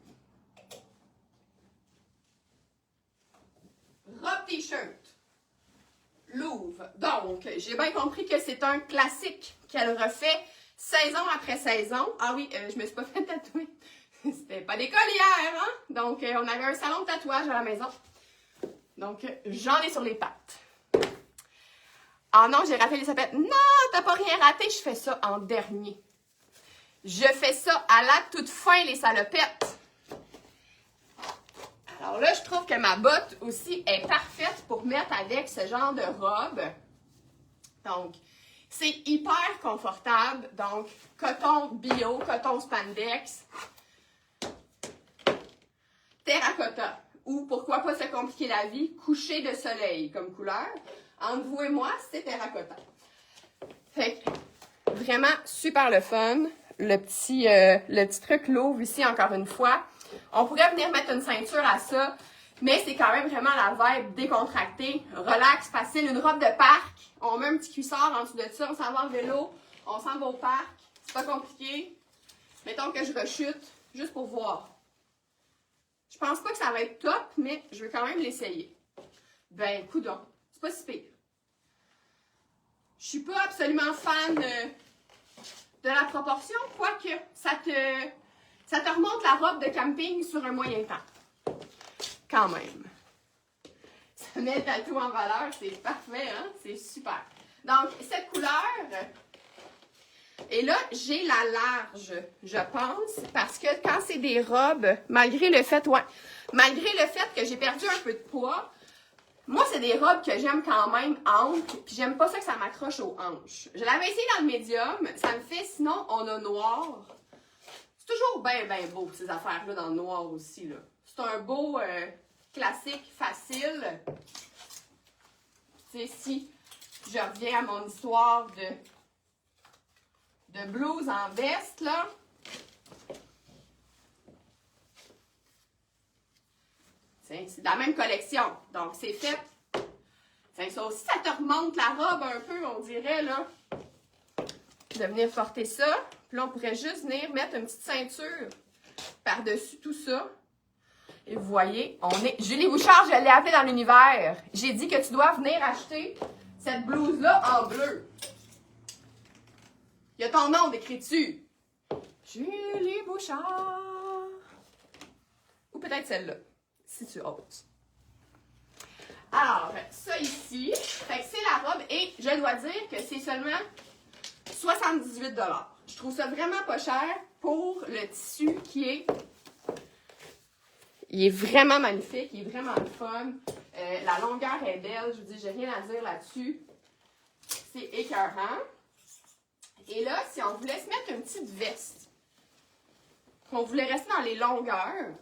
Robe t-shirt. Louvre. Donc, j'ai bien compris que c'est un classique qu'elle refait saison après saison. Ah oui, je me suis pas fait tatouer. C'était pas d'école hier, hein? Donc, on avait un salon de tatouage à la maison. Donc, j'en ai sur les pattes. Ah non, j'ai raté les salopettes. Non, t'as pas rien raté, je fais ça en dernier. Je fais ça à la toute fin, les salopettes. Alors là, je trouve que ma botte aussi est parfaite pour mettre avec ce genre de robe. Donc, c'est hyper confortable. Donc, coton bio, coton spandex, terracotta. Ou pourquoi pas se compliquer la vie, coucher de soleil comme couleur. Entre vous et moi, c'est terracotta. Fait que, vraiment super le fun. Le petit truc Louvre ici, encore une fois. On pourrait venir mettre une ceinture à ça, mais c'est quand même vraiment la vibe décontractée, relax, facile. Une robe de parc, on met un petit cuissard en dessous de ça, on s'en va en vélo, on s'en va au parc. C'est pas compliqué. Mettons que je rechute, juste pour voir. Je pense pas que ça va être top, mais je vais quand même l'essayer. Ben, coudonc, c'est pas si pire. Je suis pas absolument fan de la proportion, quoique ça te remonte la robe de camping sur un moyen temps. Quand même. Ça met le tatou en valeur, c'est parfait, hein? C'est super. Donc, cette couleur, et là, j'ai la large, je pense, parce que quand c'est des robes, malgré le fait que j'ai perdu un peu de poids, moi, c'est des robes que j'aime quand même amples, puis j'aime pas ça que ça m'accroche aux hanches. Je l'avais essayé dans le médium, ça me fait, sinon, on a noir. C'est toujours bien, bien beau, ces affaires-là, dans le noir aussi, là. C'est un beau classique, facile. Tu sais, si je reviens à mon histoire de blouse en veste, là. C'est dans la même collection. Donc, c'est fait. Ça aussi, ça te remonte la robe un peu, on dirait, là. De venir porter ça. Puis là, on pourrait juste venir mettre une petite ceinture par-dessus tout ça. Et vous voyez, on est... Julie Bouchard, je l'ai appelée dans l'univers. J'ai dit que tu dois venir acheter cette blouse-là en bleu. Il y a ton nom décrit dessus. Julie Bouchard. Ou peut-être celle-là. Si tu oses. Alors, ça ici, fait que c'est la robe et je dois dire que c'est seulement 78 $. Je trouve ça vraiment pas cher pour le tissu il est vraiment magnifique, il est vraiment le fun. La longueur est belle, je vous dis, j'ai rien à dire là-dessus. C'est écœurant. Et là, si on voulait se mettre une petite veste, qu'on voulait rester dans les longueurs,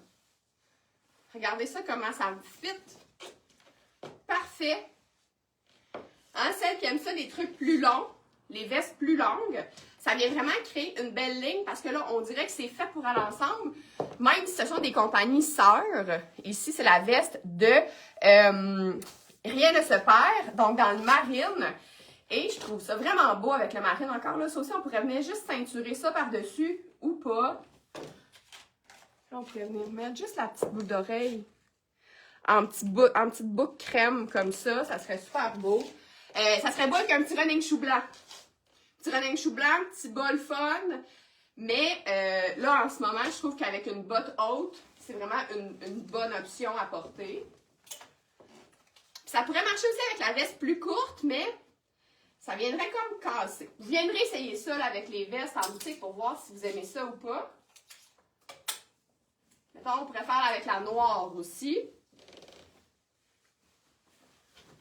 regardez ça, comment ça me fit. Parfait. Hein, celles qui aiment ça, des trucs plus longs, les vestes plus longues, ça vient vraiment créer une belle ligne parce que là, on dirait que c'est fait pour aller ensemble. Même si ce sont des compagnies sœurs, ici, c'est la veste de Rien ne se perd, donc dans le marine. Et je trouve ça vraiment beau avec le marine. Encore là, ça aussi, on pourrait venir juste ceinturer ça par-dessus ou pas. Là, on pourrait venir mettre juste la petite boucle d'oreille en petite boucle crème comme ça. Ça serait super beau. Ça serait beau avec un petit running shoe blanc. Petit running shoe blanc, petit bol fun. Mais là, en ce moment, je trouve qu'avec une botte haute, c'est vraiment une bonne option à porter. Puis ça pourrait marcher aussi avec la veste plus courte, mais ça viendrait comme cassé. Vous viendrez essayer ça là, avec les vestes en boutique pour voir si vous aimez ça ou pas. Mettons, on pourrait faire avec la noire aussi.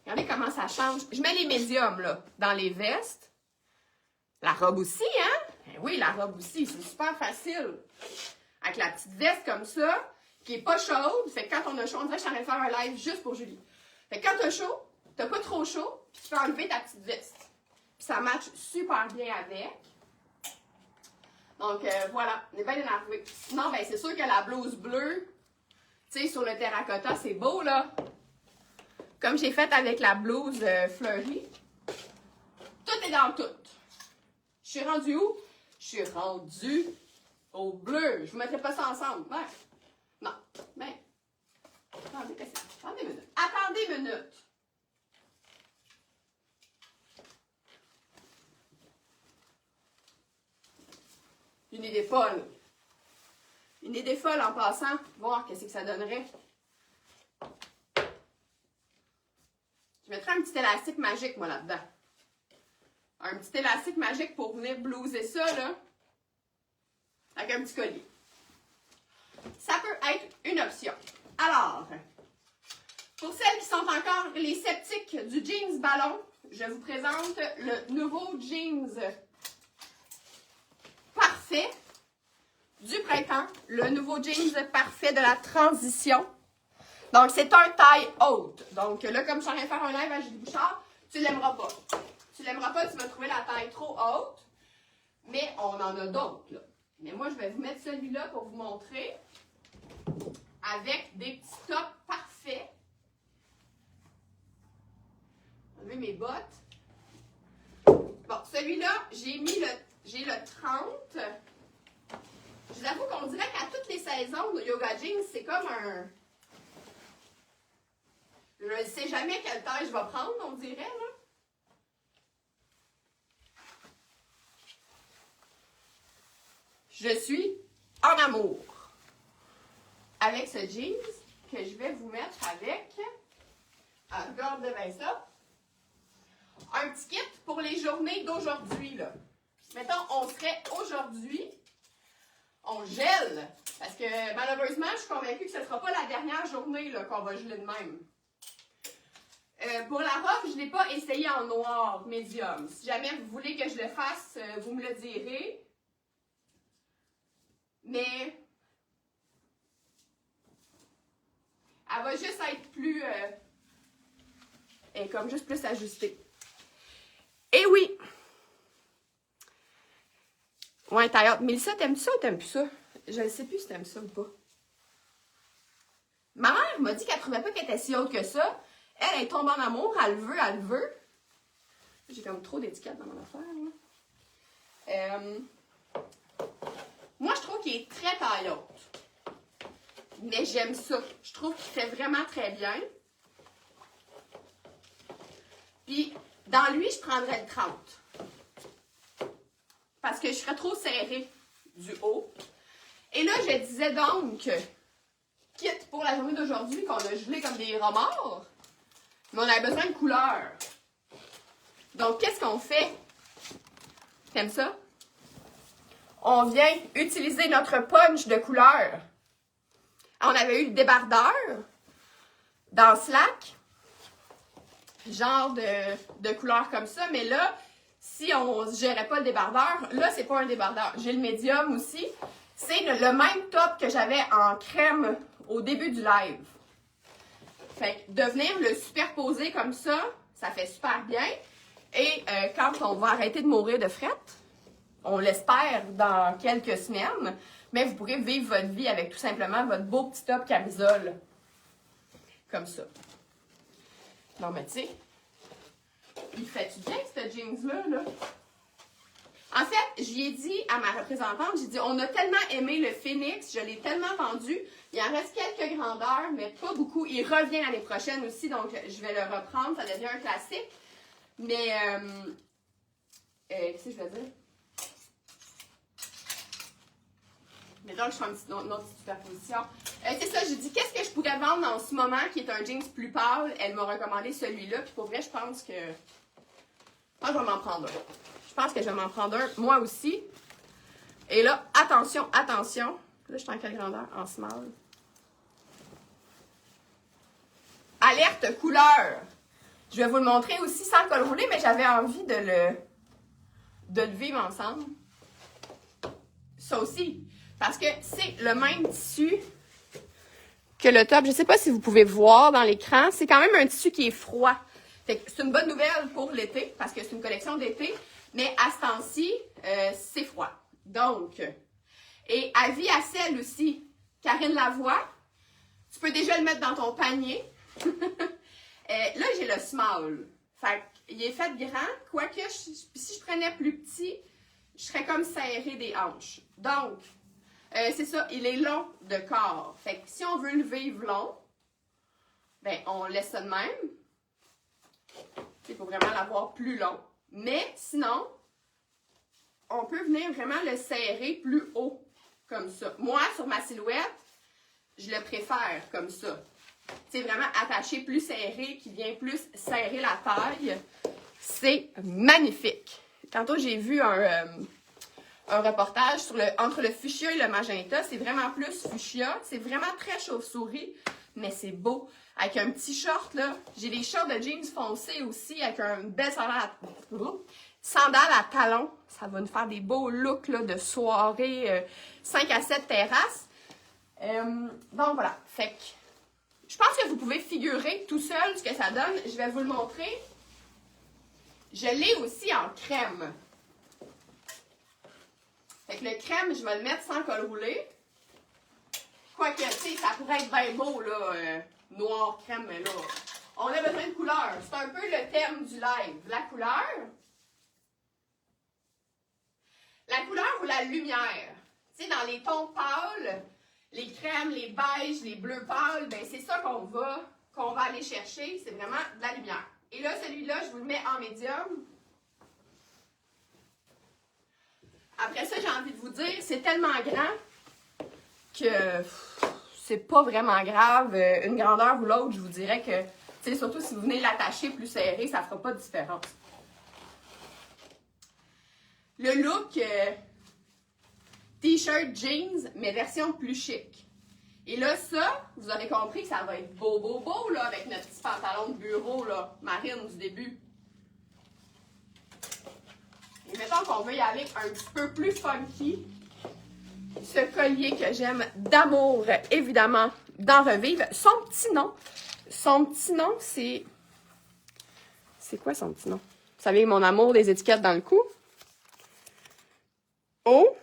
Regardez comment ça change. Je mets les médiums, là, dans les vestes. La robe aussi, hein? Ben oui, la robe aussi, c'est super facile. Avec la petite veste comme ça, qui est pas chaude. Fait que quand on a chaud, on dirait que je suis en train de faire un live juste pour Julie. Fait que quand t'as chaud, t'as pas trop chaud, puis tu peux enlever ta petite veste. Puis ça match super bien avec. Donc voilà, on est bien énervé. Sinon, ben c'est sûr que la blouse bleue, tu sais, sur le terracotta, c'est beau, là. Comme j'ai fait avec la blouse fleurie. Tout est dans tout. Je suis rendue où? Je suis rendue au bleu. Je vous mettrai pas ça ensemble. Ouais. Non. Ben. Attendez une minute. Attendez une minute. Une idée folle. Une idée folle en passant. Voir qu'est-ce que ça donnerait. Je mettrais un petit élastique magique, moi, là-dedans. Un petit élastique magique pour venir blouser ça, là. Avec un petit collier. Ça peut être une option. Alors, pour celles qui sont encore les sceptiques du jeans ballon, je vous présente le nouveau jeans parfait du printemps. Le nouveau jeans parfait de la transition. Donc, c'est un taille haute. Donc, là, comme je suis en train de faire un live à Julie Bouchard, tu l'aimeras pas. Tu l'aimeras pas, tu vas trouver la taille trop haute. Mais on en a d'autres, là. Mais moi, je vais vous mettre celui-là pour vous montrer. Avec des petits tops parfaits. Enlever mes bottes. Bon, celui-là, j'ai le 30. Je vous avoue qu'on dirait qu'à toutes les saisons de Yoga Jeans, c'est comme un... Je ne sais jamais quelle taille je vais prendre, on dirait, là. Je suis en amour avec ce jeans que je vais vous mettre avec, regardez bien ça, un petit kit pour les journées d'aujourd'hui, là. Mettons, on serait aujourd'hui, on gèle, parce que malheureusement, je suis convaincue que ce ne sera pas la dernière journée là, qu'on va geler de même. Pour la robe, je ne l'ai pas essayé en noir médium. Si jamais vous voulez que je le fasse, vous me le direz. Mais elle va juste être plus... comme juste plus ajustée. Et oui! Ouais, tailleur. Mélissa, t'aimes ça ou t'aimes plus ça? Je ne sais plus si t'aimes ça ou pas. Ma mère m'a dit qu'elle trouvait pas qu'elle était si haute que ça. Elle est tombée en amour, elle le veut. J'ai comme trop d'étiquettes dans mon affaire, là. Moi, je trouve qu'il est très taille haute. Mais j'aime ça. Je trouve qu'il fait vraiment très bien. Puis, dans lui, je prendrais le 30. Parce que je serais trop serrée du haut. Et là, je disais donc, quitte pour la journée d'aujourd'hui, qu'on a gelé comme des romards, mais on avait besoin de couleurs. Donc, qu'est-ce qu'on fait? T'aimes ça? On vient utiliser notre punch de couleurs. On avait eu le débardeur dans Slack, genre de couleurs comme ça, mais là, si on ne gérait pas le débardeur, là, c'est pas un débardeur. J'ai le médium aussi. C'est le même top que j'avais en crème au début du live. Fait que de venir le superposer comme ça, ça fait super bien. Et quand on va arrêter de mourir de frette, on l'espère dans quelques semaines, mais vous pourrez vivre votre vie avec tout simplement votre beau petit top camisole. Comme ça. Non, mais tu sais, il fait-tu bien, ce jeans-là, là? En fait, j'y ai dit à ma représentante, j'ai dit, on a tellement aimé le Phoenix, je l'ai tellement vendu, il en reste quelques grandeurs, mais pas beaucoup. Il revient l'année prochaine aussi, donc je vais le reprendre, ça devient un classique. Mais, qu'est-ce que je veux dire? Mais donc, je fais une autre petite superposition. C'est ça, j'ai dit, qu'est-ce que je pourrais vendre en ce moment, qui est un jeans plus pâle? Elle m'a recommandé celui-là, puis pour vrai, je pense que je vais m'en prendre un. Je pense que je vais m'en prendre un, moi aussi. Et là, attention, attention. Là, je suis en quelle grandeur? En small. Alerte couleur. Je vais vous le montrer aussi sans le col roulé, mais j'avais envie de le vivre ensemble. Ça aussi. Parce que c'est le même tissu que le top. Je ne sais pas si vous pouvez voir dans l'écran. C'est quand même un tissu qui est froid. Fait que c'est une bonne nouvelle pour l'été, parce que c'est une collection d'été. Mais à ce temps-ci, c'est froid. Donc, et avis à celle aussi, Karine Lavoie, tu peux déjà le mettre dans ton panier. Là, j'ai le small. Fait qu'il est fait grand, quoique si je prenais plus petit, je serais comme serré des hanches. Donc, c'est ça, il est long de corps. Fait que si on veut le vivre long, ben on laisse ça de même. Il faut vraiment l'avoir plus long. Mais sinon, on peut venir vraiment le serrer plus haut, comme ça. Moi, sur ma silhouette, je le préfère comme ça. C'est vraiment attaché plus serré, qui vient plus serrer la taille. C'est magnifique. Tantôt, j'ai vu un reportage sur entre le fuchsia et le magenta. C'est vraiment plus fuchsia. C'est vraiment très chauve-souris, mais c'est beau. Avec un petit short, là. J'ai des shorts de jeans foncés aussi, avec un bel sandales à talons. Ça va nous faire des beaux looks là, de soirée 5 à 7 terrasses. Donc, voilà. Fait que je pense que vous pouvez figurer tout seul ce que ça donne. Je vais vous le montrer. Je l'ai aussi en crème. Fait que le crème, je vais le mettre sans col roulé. Quoique, tu sais, ça pourrait être bien beau, là, noir, crème, mais là, on a besoin de couleur. C'est un peu le thème du live. La couleur. La couleur ou la lumière. Tu sais, dans les tons pâles, les crèmes, les beiges, les bleus pâles, ben c'est ça qu'on va aller chercher. C'est vraiment de la lumière. Et là, celui-là, je vous le mets en médium. Après ça, j'ai envie de vous dire, c'est tellement grand que c'est pas vraiment grave. Une grandeur ou l'autre, je vous dirais que, tu sais, surtout si vous venez l'attacher plus serré, ça fera pas de différence. Le look t-shirt jeans, mais version plus chic. Et là, ça, vous aurez compris que ça va être beau, beau, beau, là, avec notre petit pantalon de bureau, là, marine du début. Et mettons qu'on veut y aller un petit peu plus funky. Ce collier que j'aime d'amour, évidemment, d'en revivre. Son petit nom, c'est... C'est quoi son petit nom? Vous savez, mon amour des étiquettes dans le cou. Oh!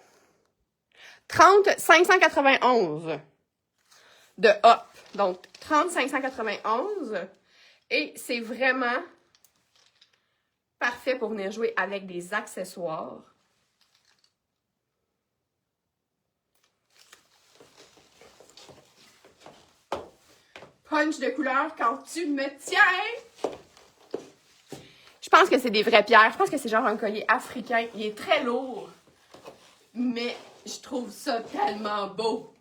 30 591 de Hop. Donc, 30 591. Et c'est vraiment parfait pour venir jouer avec des accessoires. Punch de couleur quand tu me tiens. Je pense que c'est des vraies pierres. Je pense que c'est genre un collier africain. Il est très lourd. Mais je trouve ça tellement beau.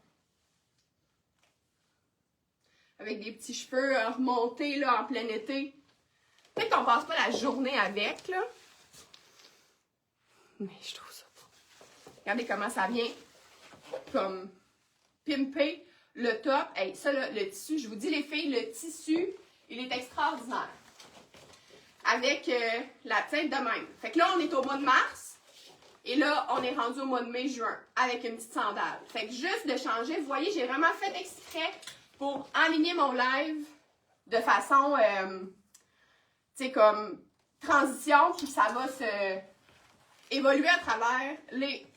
Avec des petits cheveux remontés là, en plein été. Peut-être qu'on passe pas la journée avec, là. Mais je trouve ça beau. Regardez comment ça vient comme pimper le top. Hey, ça, là, le tissu, je vous dis les filles, le tissu, il est extraordinaire. Avec la tête de même. Fait que là, on est au mois de mars. Et là, on est rendu au mois de mai-juin avec une petite sandale. Fait que juste de changer, vous voyez, j'ai vraiment fait exprès pour aligner mon live de façon, tu sais, comme transition, puis ça va se évoluer à travers les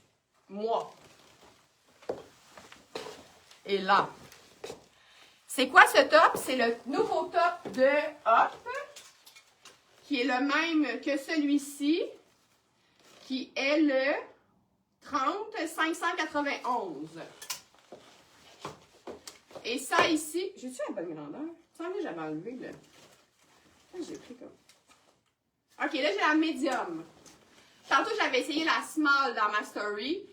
mois. Et là, c'est quoi ce top? C'est le nouveau top de Hop, qui est le même que celui-ci, qui est le 30 591. Et ça ici, j'ai-tu la bonne grandeur? Ça me semble que j'avais enlevé le... J'ai pris comme... Ok, là j'ai la médium. Tantôt j'avais essayé la small dans ma story.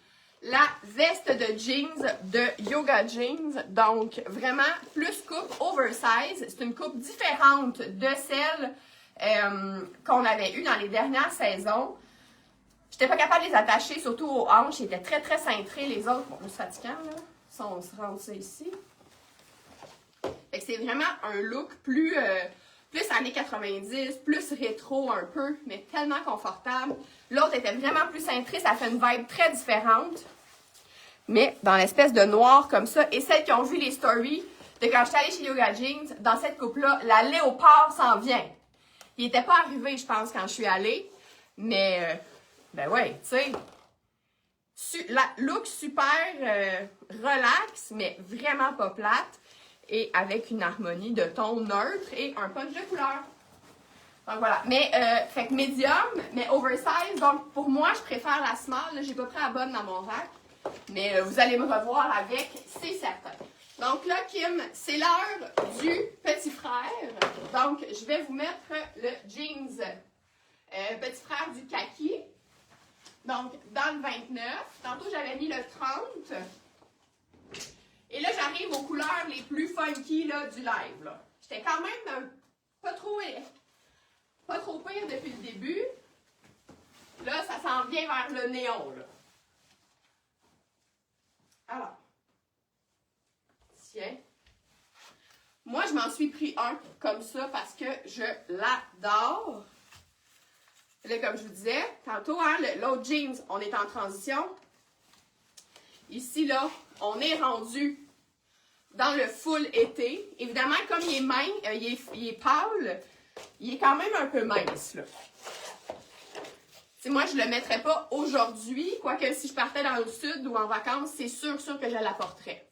La veste de jeans, de yoga jeans. Donc vraiment plus coupe oversize. C'est une coupe différente de celle qu'on avait eue dans les dernières saisons. J'étais pas capable de les attacher, surtout aux hanches. Ils étaient très, très cintrés. Les autres, bon, c'est fatigant, là. Ça, on se rend ça ici. Fait que c'est vraiment un look plus plus années 90, plus rétro un peu, mais tellement confortable. L'autre était vraiment plus cintrée, ça fait une vibe très différente. Mais dans l'espèce de noir comme ça. Et celles qui ont vu les stories de quand j'étais allée chez Yoga Jeans, dans cette coupe-là, la léopard s'en vient. Il n'était pas arrivé, je pense, quand je suis allée. Mais, ben ouais, tu sais. Look super relax, mais vraiment pas plate. Et avec une harmonie de ton neutre et un punch de couleur. Donc voilà. Mais, fait que médium, mais oversize. Donc pour moi, je préfère la small. J'ai pas pris la bonne dans mon rack. Mais vous allez me revoir avec, c'est certain. Donc là, Kim, c'est l'heure du petit frère. Donc, je vais vous mettre le jeans petit frère du kaki. Donc, dans le 29. Tantôt, j'avais mis le 30. Et là, j'arrive aux couleurs les plus funky là, du live. J'étais quand même pas trop pire depuis le début. Là, ça s'en vient vers le néon. Là. Alors, tiens. Moi, je m'en suis pris un comme ça parce que je l'adore. Là, comme je vous disais, tantôt, hein, l'autre jeans, on est en transition. Ici, là, on est rendu dans le full été. Évidemment, comme il est mince, il est pâle, il est quand même un peu mince, là. T'sais, moi, je ne le mettrais pas aujourd'hui, quoique si je partais dans le sud ou en vacances, c'est sûr que je l'apporterais.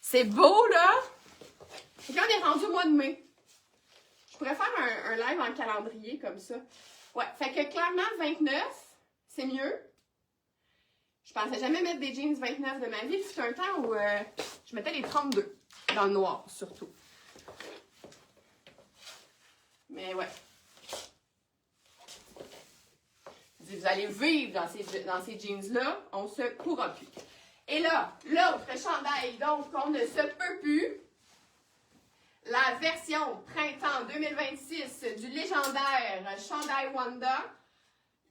C'est beau, là! Et quand on est rendu au mois de mai, je pourrais faire un live en calendrier comme ça. Ouais, fait que clairement, 29, c'est mieux. Je pensais jamais mettre des jeans 29 de ma vie. C'était un temps où je mettais les 32, dans le noir, surtout. Mais ouais. Vous allez vivre dans ces jeans-là, on se courra plus. Et là, l'autre chandail, donc, on ne se peut plus. La version printemps 2026 du légendaire chandail Wanda,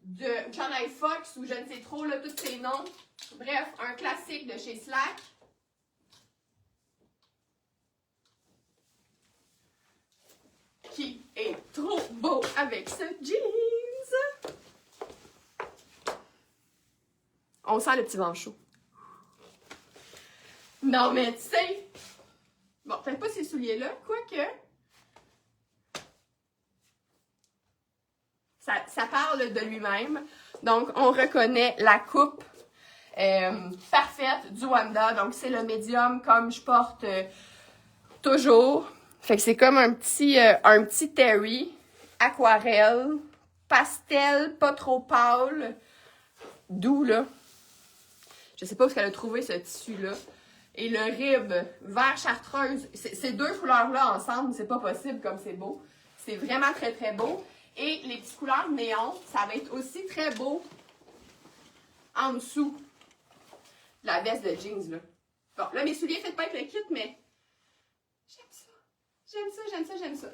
de chandail Fox, ou je ne sais trop, là, tous ces noms. Bref, un classique de chez Slack. Qui est trop beau avec ce jeans. On sent le petit manchot. Non, mais tu sais, bon, peut-être pas ces souliers-là, quoique. Ça parle de lui-même. Donc, on reconnaît la coupe parfaite du Wanda. Donc, c'est le médium comme je porte toujours. Fait que c'est comme un petit terry, aquarelle, pastel, pas trop pâle, doux, là. Je sais pas où est-ce qu'elle a trouvé ce tissu-là. Et le rib vert chartreuse, ces deux couleurs-là ensemble, c'est pas possible comme c'est beau. C'est vraiment très, très beau. Et les petites couleurs néon, ça va être aussi très beau en dessous de la veste de jeans, là. Bon, là, mes souliers, faites pas avec le kit, mais j'aime ça. J'aime ça, j'aime ça, j'aime ça.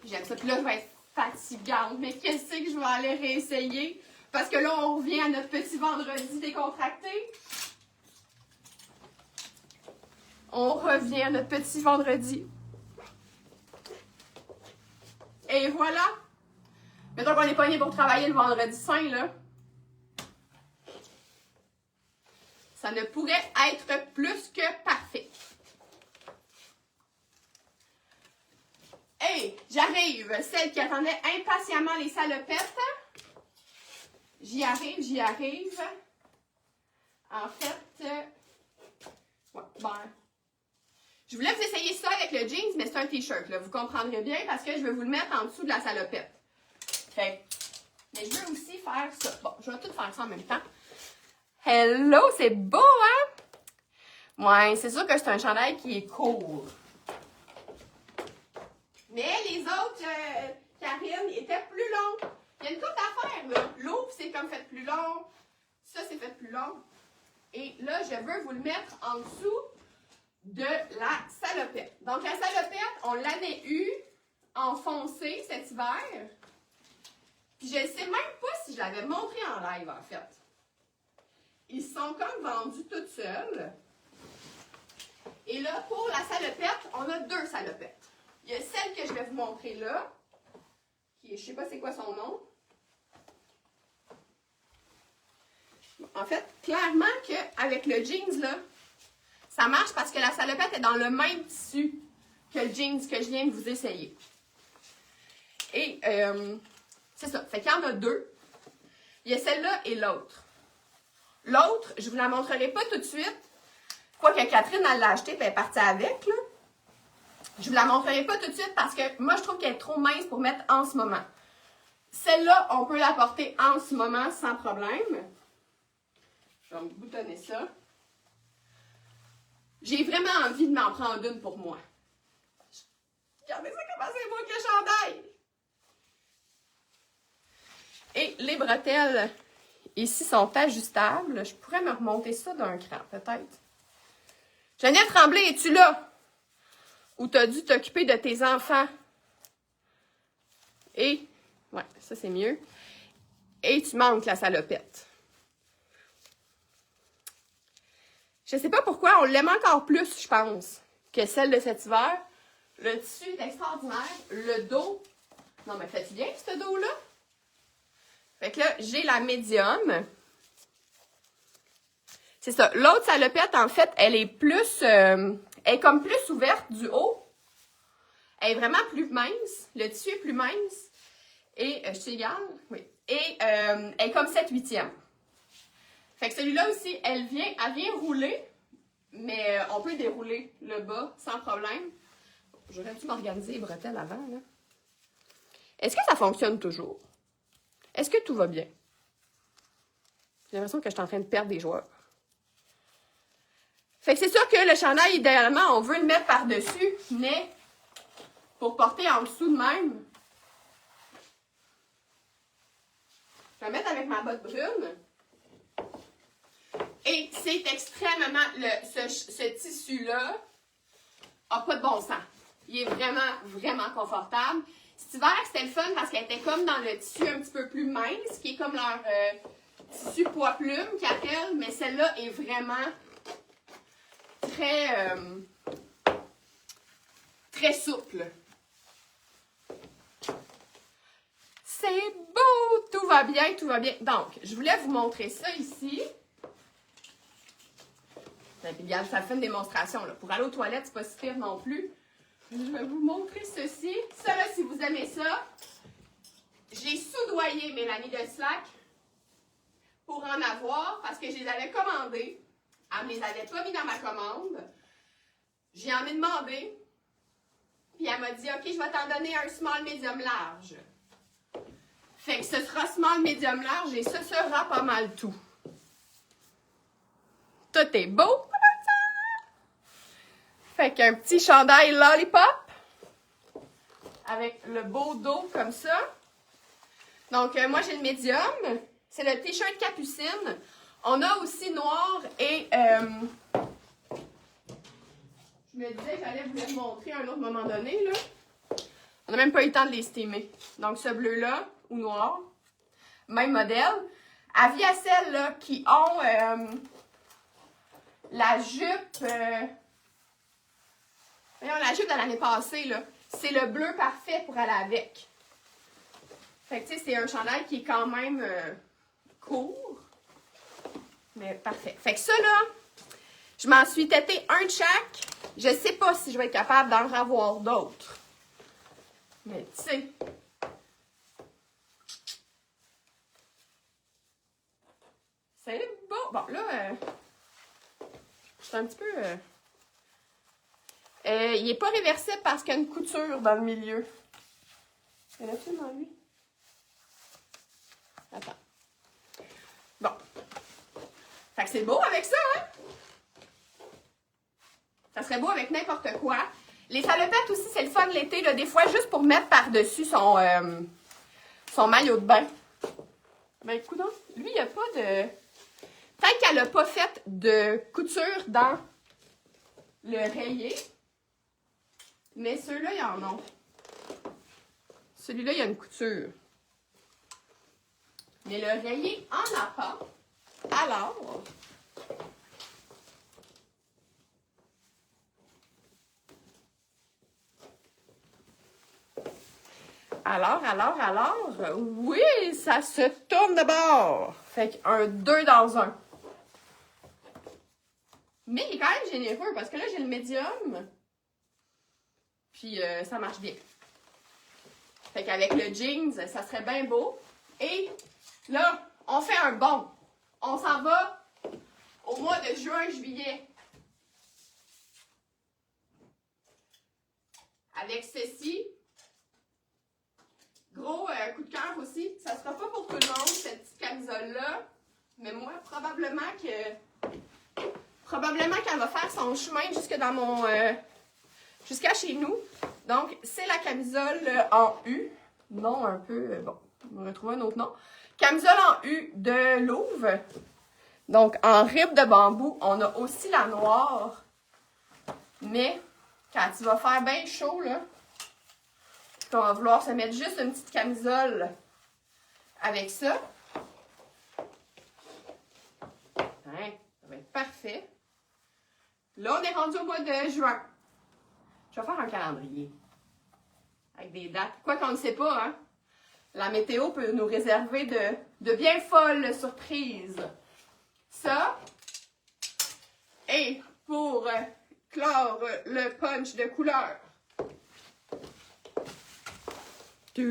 J'aime ça. Puis là, je vais être fatigante. Mais qu'est-ce que je vais aller réessayer? Parce que là, on revient à notre petit vendredi décontracté. On revient à notre petit vendredi. Et voilà. Mettons qu'on est pogné pour travailler le vendredi saint, là. Ça ne pourrait être plus que parfait. Hey, j'arrive. Celle qui attendait impatiemment les salopettes. J'y arrive. En fait, ouais, bon. Je voulais vous essayer ça avec le jeans, mais c'est un t-shirt, là. Vous comprendrez bien parce que je vais vous le mettre en dessous de la salopette. Fait. Mais je veux aussi faire ça. Bon, je vais tout faire ça en même temps. Hello, c'est beau, hein? Ouais, c'est sûr que c'est un chandail qui est court. Mais les autres, Karine, étaient plus longs. Il y a une couple d'affaires, là. L'eau, c'est comme fait plus long. Ça, c'est fait plus long. Et là, je veux vous le mettre en dessous de la salopette. Donc, la salopette, on l'avait eue en foncé cet hiver. Puis je ne sais même pas si je l'avais montré en live, en fait. Ils sont comme vendus toutes seules. Et là, pour la salopette, on a 2 salopettes. Il y a celle que je vais vous montrer là, qui est, je ne sais pas c'est quoi son nom. En fait, clairement qu'avec le jeans, là, ça marche parce que la salopette est dans le même tissu que le jeans que je viens de vous essayer. Et c'est ça. Fait qu'il y en a 2. Il y a celle-là et l'autre. L'autre, je ne vous la montrerai pas tout de suite. Quoique Catherine, elle l'a achetée et elle est partie avec. Là. Je ne vous la montrerai pas tout de suite parce que moi, je trouve qu'elle est trop mince pour mettre en ce moment. Celle-là, on peut la porter en ce moment sans problème. Je vais me boutonner ça. J'ai vraiment envie de m'en prendre une pour moi. Regardez ça comment c'est beau avec le chandail! Et les bretelles ici sont ajustables. Je pourrais me remonter ça d'un cran, peut-être. Geneviève Tremblay, es-tu là? Ou tu as dû t'occuper de tes enfants? Et, ouais, ça c'est mieux. Et tu manques la salopette. Je ne sais pas pourquoi, on l'aime encore plus, je pense, que celle de cet hiver. Le tissu est extraordinaire. Le dos, non mais fais-tu bien ce dos-là? Fait que là, j'ai la médium. C'est ça. L'autre salopette, en fait, elle est plus... elle est comme plus ouverte du haut. Elle est vraiment plus mince. Le tissu est plus mince. Et, je suis égale? Oui. Et elle est comme 7/8e. Fait que celui-là aussi, elle vient rouler. Mais on peut dérouler le bas sans problème. J'aurais dû m'organiser les bretelles avant, là. Est-ce que ça fonctionne toujours? Est-ce que tout va bien? J'ai l'impression que je suis en train de perdre des joueurs. Fait que c'est sûr que le chandail, idéalement, on veut le mettre par-dessus, mais pour porter en dessous de même, je vais mettre avec ma botte brune. Et c'est extrêmement... ce tissu-là n'a pas de bon sens. Il est vraiment, vraiment confortable. Cet hiver, c'était le fun parce qu'elle était comme dans le tissu un petit peu plus mince, qui est comme leur tissu poids-plume qu'ils appellent, mais celle-là est vraiment très, très souple. C'est beau! Tout va bien, tout va bien. Donc, je voulais vous montrer ça ici. Et puis, regarde, ça fait une démonstration. Là. Pour aller aux toilettes, c'est pas si pire non plus. Je vais vous montrer ceci. Ça, là, si vous aimez ça, j'ai soudoyé Mélanie de Slack pour en avoir parce que je les avais commandés. Elle ne me les avait pas mis dans ma commande. J'y en ai demandé. Puis elle m'a dit, OK, je vais t'en donner un small medium large. Fait que ce sera small medium large et ce sera pas mal tout. Tout est beau. Fait qu'un petit chandail lollipop avec le beau dos comme ça. Donc, moi, j'ai le médium. C'est le t-shirt capucine. On a aussi noir et... je me disais que j'allais vous les montrer à un autre moment donné. Là. On n'a même pas eu le temps de les steamer. Donc, ce bleu-là, ou noir, même modèle. Avis à celles là, qui ont la jupe... voyons, la jupe de l'année passée, là, c'est le bleu parfait pour aller avec. Fait que, tu sais, c'est un chandail qui est quand même court. Mais parfait. Fait que ça, là, je m'en suis têté un de chaque. Je sais pas si je vais être capable d'en avoir d'autres. Mais, tu sais... c'est beau. Bon, là, je suis un petit peu... il n'est pas réversible parce qu'il y a une couture dans le milieu. Il y en a-t-il dans lui? Attends. Bon. Fait que c'est beau avec ça, hein? Ça serait beau avec n'importe quoi. Les salopettes aussi, c'est le fun l'été, là, des fois, juste pour mettre par-dessus son maillot de bain. Ben, écoute, lui, il n'y a pas de... Peut-être qu'elle n'a pas fait de couture dans le rayé. Mais ceux-là, ils en ont. Celui-là, il y a une couture. mais le rayer en a pas. Alors, oui, ça se tourne de bord. Fait qu'un 2 dans 1. Mais il est quand même généreux parce que là, j'ai le médium. Puis ça marche bien. Fait qu'avec le jeans, ça serait bien beau. Et là, on fait un bond. On s'en va au mois de juin-juillet. Avec ceci. Gros coup de cœur aussi. Ça sera pas pour tout le monde, cette petite camisole-là. Mais moi, probablement qu'elle va faire son chemin jusque dans mon... jusqu'à chez nous. Donc, c'est la camisole en U. Non, un peu... bon, on va retrouver un autre nom. Camisole en U de Louvre. Donc, en ribe de bambou. On a aussi la noire. Mais, quand il va faire bien chaud, là, on va vouloir se mettre juste une petite camisole avec ça. Hein, ça va être parfait. Là, on est rendu au mois de juin. Je vais faire un calendrier avec des dates. Quoi qu'on ne sait pas, hein? La météo peut nous réserver de bien folles surprises. Ça, et pour clore le punch de couleur. Puis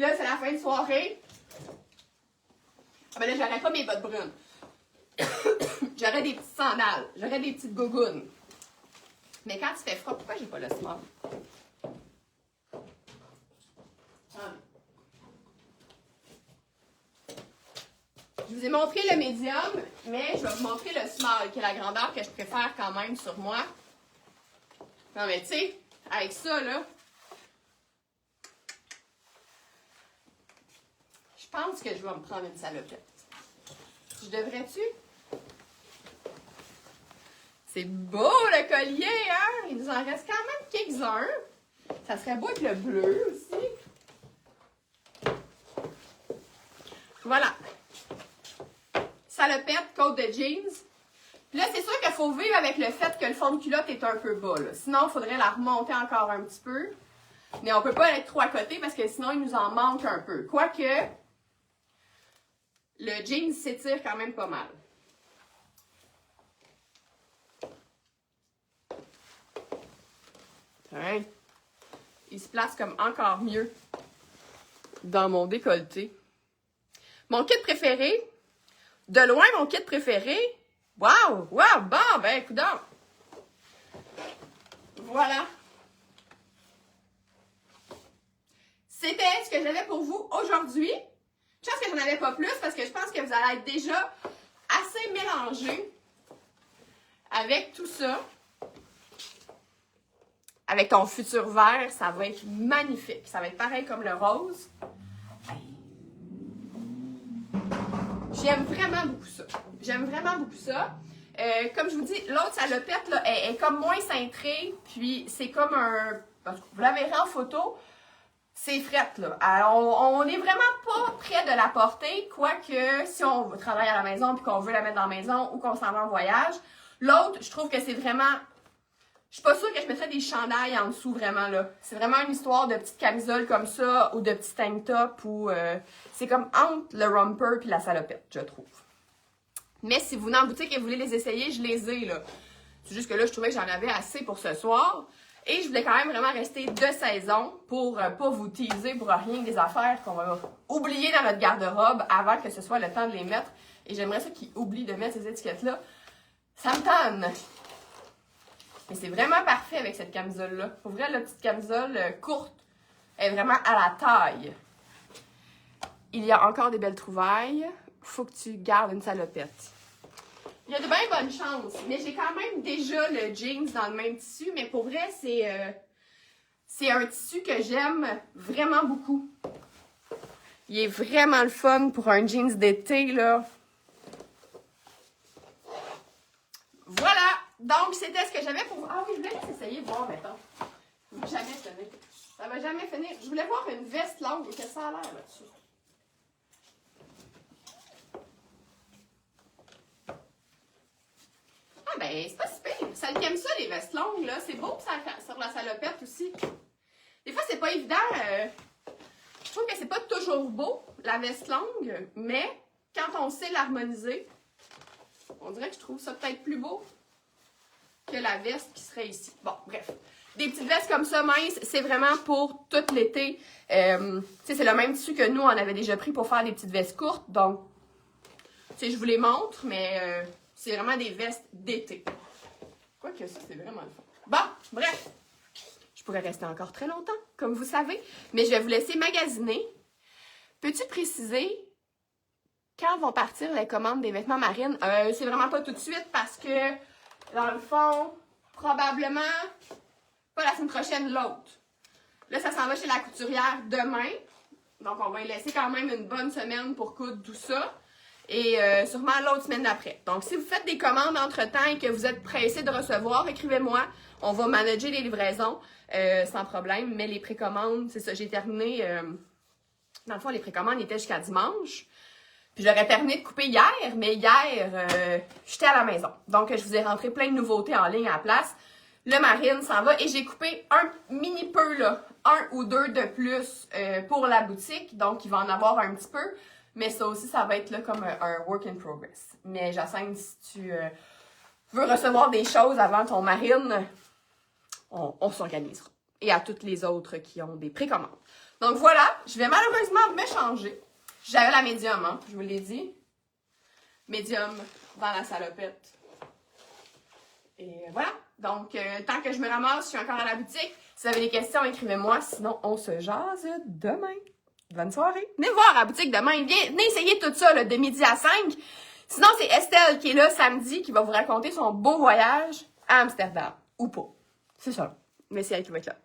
là, c'est la fin de soirée. Ah ben là, j'aurais pas mes bottes brunes. J'aurais des petites sandales. J'aurais des petites gougounes. Mais quand il fait froid, pourquoi j'ai pas le small? Je vous ai montré le médium, mais je vais vous montrer le small, qui est la grandeur que je préfère quand même sur moi. Non, mais tu sais, avec ça, là, je pense que je vais me prendre une salopette. Je devrais-tu? C'est beau, le collier, hein? Il nous en reste quand même quelques-uns. Ça serait beau avec le bleu aussi. Voilà. Salopette, côte de jeans. Puis là, c'est sûr qu'il faut vivre avec le fait que le fond de culotte est un peu bas. Là. Sinon, il faudrait la remonter encore un petit peu. Mais on ne peut pas être trop à côté parce que sinon, il nous en manque un peu. Quoique, le jean s'étire quand même pas mal. Hein? Il se place comme encore mieux dans mon décolleté. Mon kit préféré, de loin mon kit préféré. Wow! Wow! Bon, ben, coudonc! Voilà. C'était ce que j'avais pour vous aujourd'hui. Je pense que j'en avais pas plus parce que je pense que vous allez être déjà assez mélangés avec tout ça. Avec ton futur vert, ça va être magnifique. Ça va être pareil comme le rose. J'aime vraiment beaucoup ça. J'aime vraiment beaucoup ça. Comme je vous dis, l'autre salopette, là, est comme moins cintrée. Puis c'est comme un... Vous la verrez en photo. C'est frette, là. Alors, on n'est vraiment pas près de la porter. Quoique, si on travaille à la maison et qu'on veut la mettre dans la maison ou qu'on s'en va en voyage. L'autre, je trouve que c'est vraiment... Je suis pas sûre que je mettrais des chandails en dessous, vraiment, là. C'est vraiment une histoire de petite camisole comme ça, ou de petit tank top, ou... c'est comme entre le romper puis la salopette, je trouve. Mais si vous venez en boutique et vous voulez les essayer, je les ai, là. C'est juste que là, je trouvais que j'en avais assez pour ce soir. Et je voulais quand même vraiment rester de saison pour pas vous teaser pour rien que des affaires qu'on va oublier dans notre garde-robe avant que ce soit le temps de les mettre. Et j'aimerais ça qu'ils oublient de mettre ces étiquettes-là. Ça me tanne! Mais c'est vraiment parfait avec cette camisole-là. Pour vrai, la petite camisole courte est vraiment à la taille. Il y a encore des belles trouvailles. Faut que tu gardes une salopette. Il y a de bien bonnes chances. Mais j'ai quand même déjà le jeans dans le même tissu. Mais pour vrai, c'est un tissu que j'aime vraiment beaucoup. Il est vraiment le fun pour un jeans d'été, là. Voilà! Donc, c'était ce que j'avais pour vous. Ah oui, je voulais essayer de voir, mettons. Jamais sonné. Ça m'a jamais jamais finir. Je voulais voir une veste longue. Qu'est-ce que ça a l'air là-dessus? Ah ben, c'est pas si pire. Ça qui aime ça, les vestes longues, là. C'est beau sur la salopette aussi. Des fois, c'est pas évident. Je trouve que c'est pas toujours beau, la veste longue, mais quand on sait l'harmoniser, on dirait que je trouve ça peut-être plus beau que la veste qui serait ici. Bon, bref. Des petites vestes comme ça, minces, c'est vraiment pour tout l'été. C'est le même tissu que nous, on avait déjà pris pour faire des petites vestes courtes. Donc, je vous les montre, mais c'est vraiment des vestes d'été. Quoique ça, c'est vraiment le fun. Bon, bref. Je pourrais rester encore très longtemps, comme vous savez. Mais je vais vous laisser magasiner. Peux-tu préciser quand vont partir les commandes des vêtements marines? C'est vraiment pas tout de suite parce que, dans le fond, probablement pas la semaine prochaine, l'autre. Là, ça s'en va chez la couturière demain. Donc, on va y laisser quand même une bonne semaine pour coudre tout ça. Et sûrement l'autre semaine d'après. Donc, si vous faites des commandes entre-temps et que vous êtes pressé de recevoir, écrivez-moi. On va manager les livraisons sans problème. Mais les précommandes, c'est ça, j'ai terminé. Dans le fond, les précommandes étaient jusqu'à dimanche. Puis j'aurais terminé de couper hier, mais hier, j'étais à la maison. Donc, je vous ai rentré plein de nouveautés en ligne à la place. Le marine s'en va et j'ai coupé un mini peu, là, 1 ou 2 de plus pour la boutique. Donc, il va en avoir un petit peu. Mais ça aussi, ça va être là comme un work in progress. Mais Jacinthe, si tu veux recevoir des choses avant ton marine, on s'organisera. Et à toutes les autres qui ont des précommandes. Donc voilà, je vais malheureusement me changer. J'avais la médium, hein, je vous l'ai dit. Médium dans la salopette. Et voilà. Donc, tant que je me ramasse, je suis encore à la boutique. Si vous avez des questions, écrivez-moi. Sinon, on se jase demain. Bonne soirée. Venez voir à la boutique demain. Venez essayer tout ça là, de midi à 5. Sinon, c'est Estelle qui est là samedi qui va vous raconter son beau voyage à Amsterdam. Ou pas. C'est ça. Mais c'est elle qui va être là.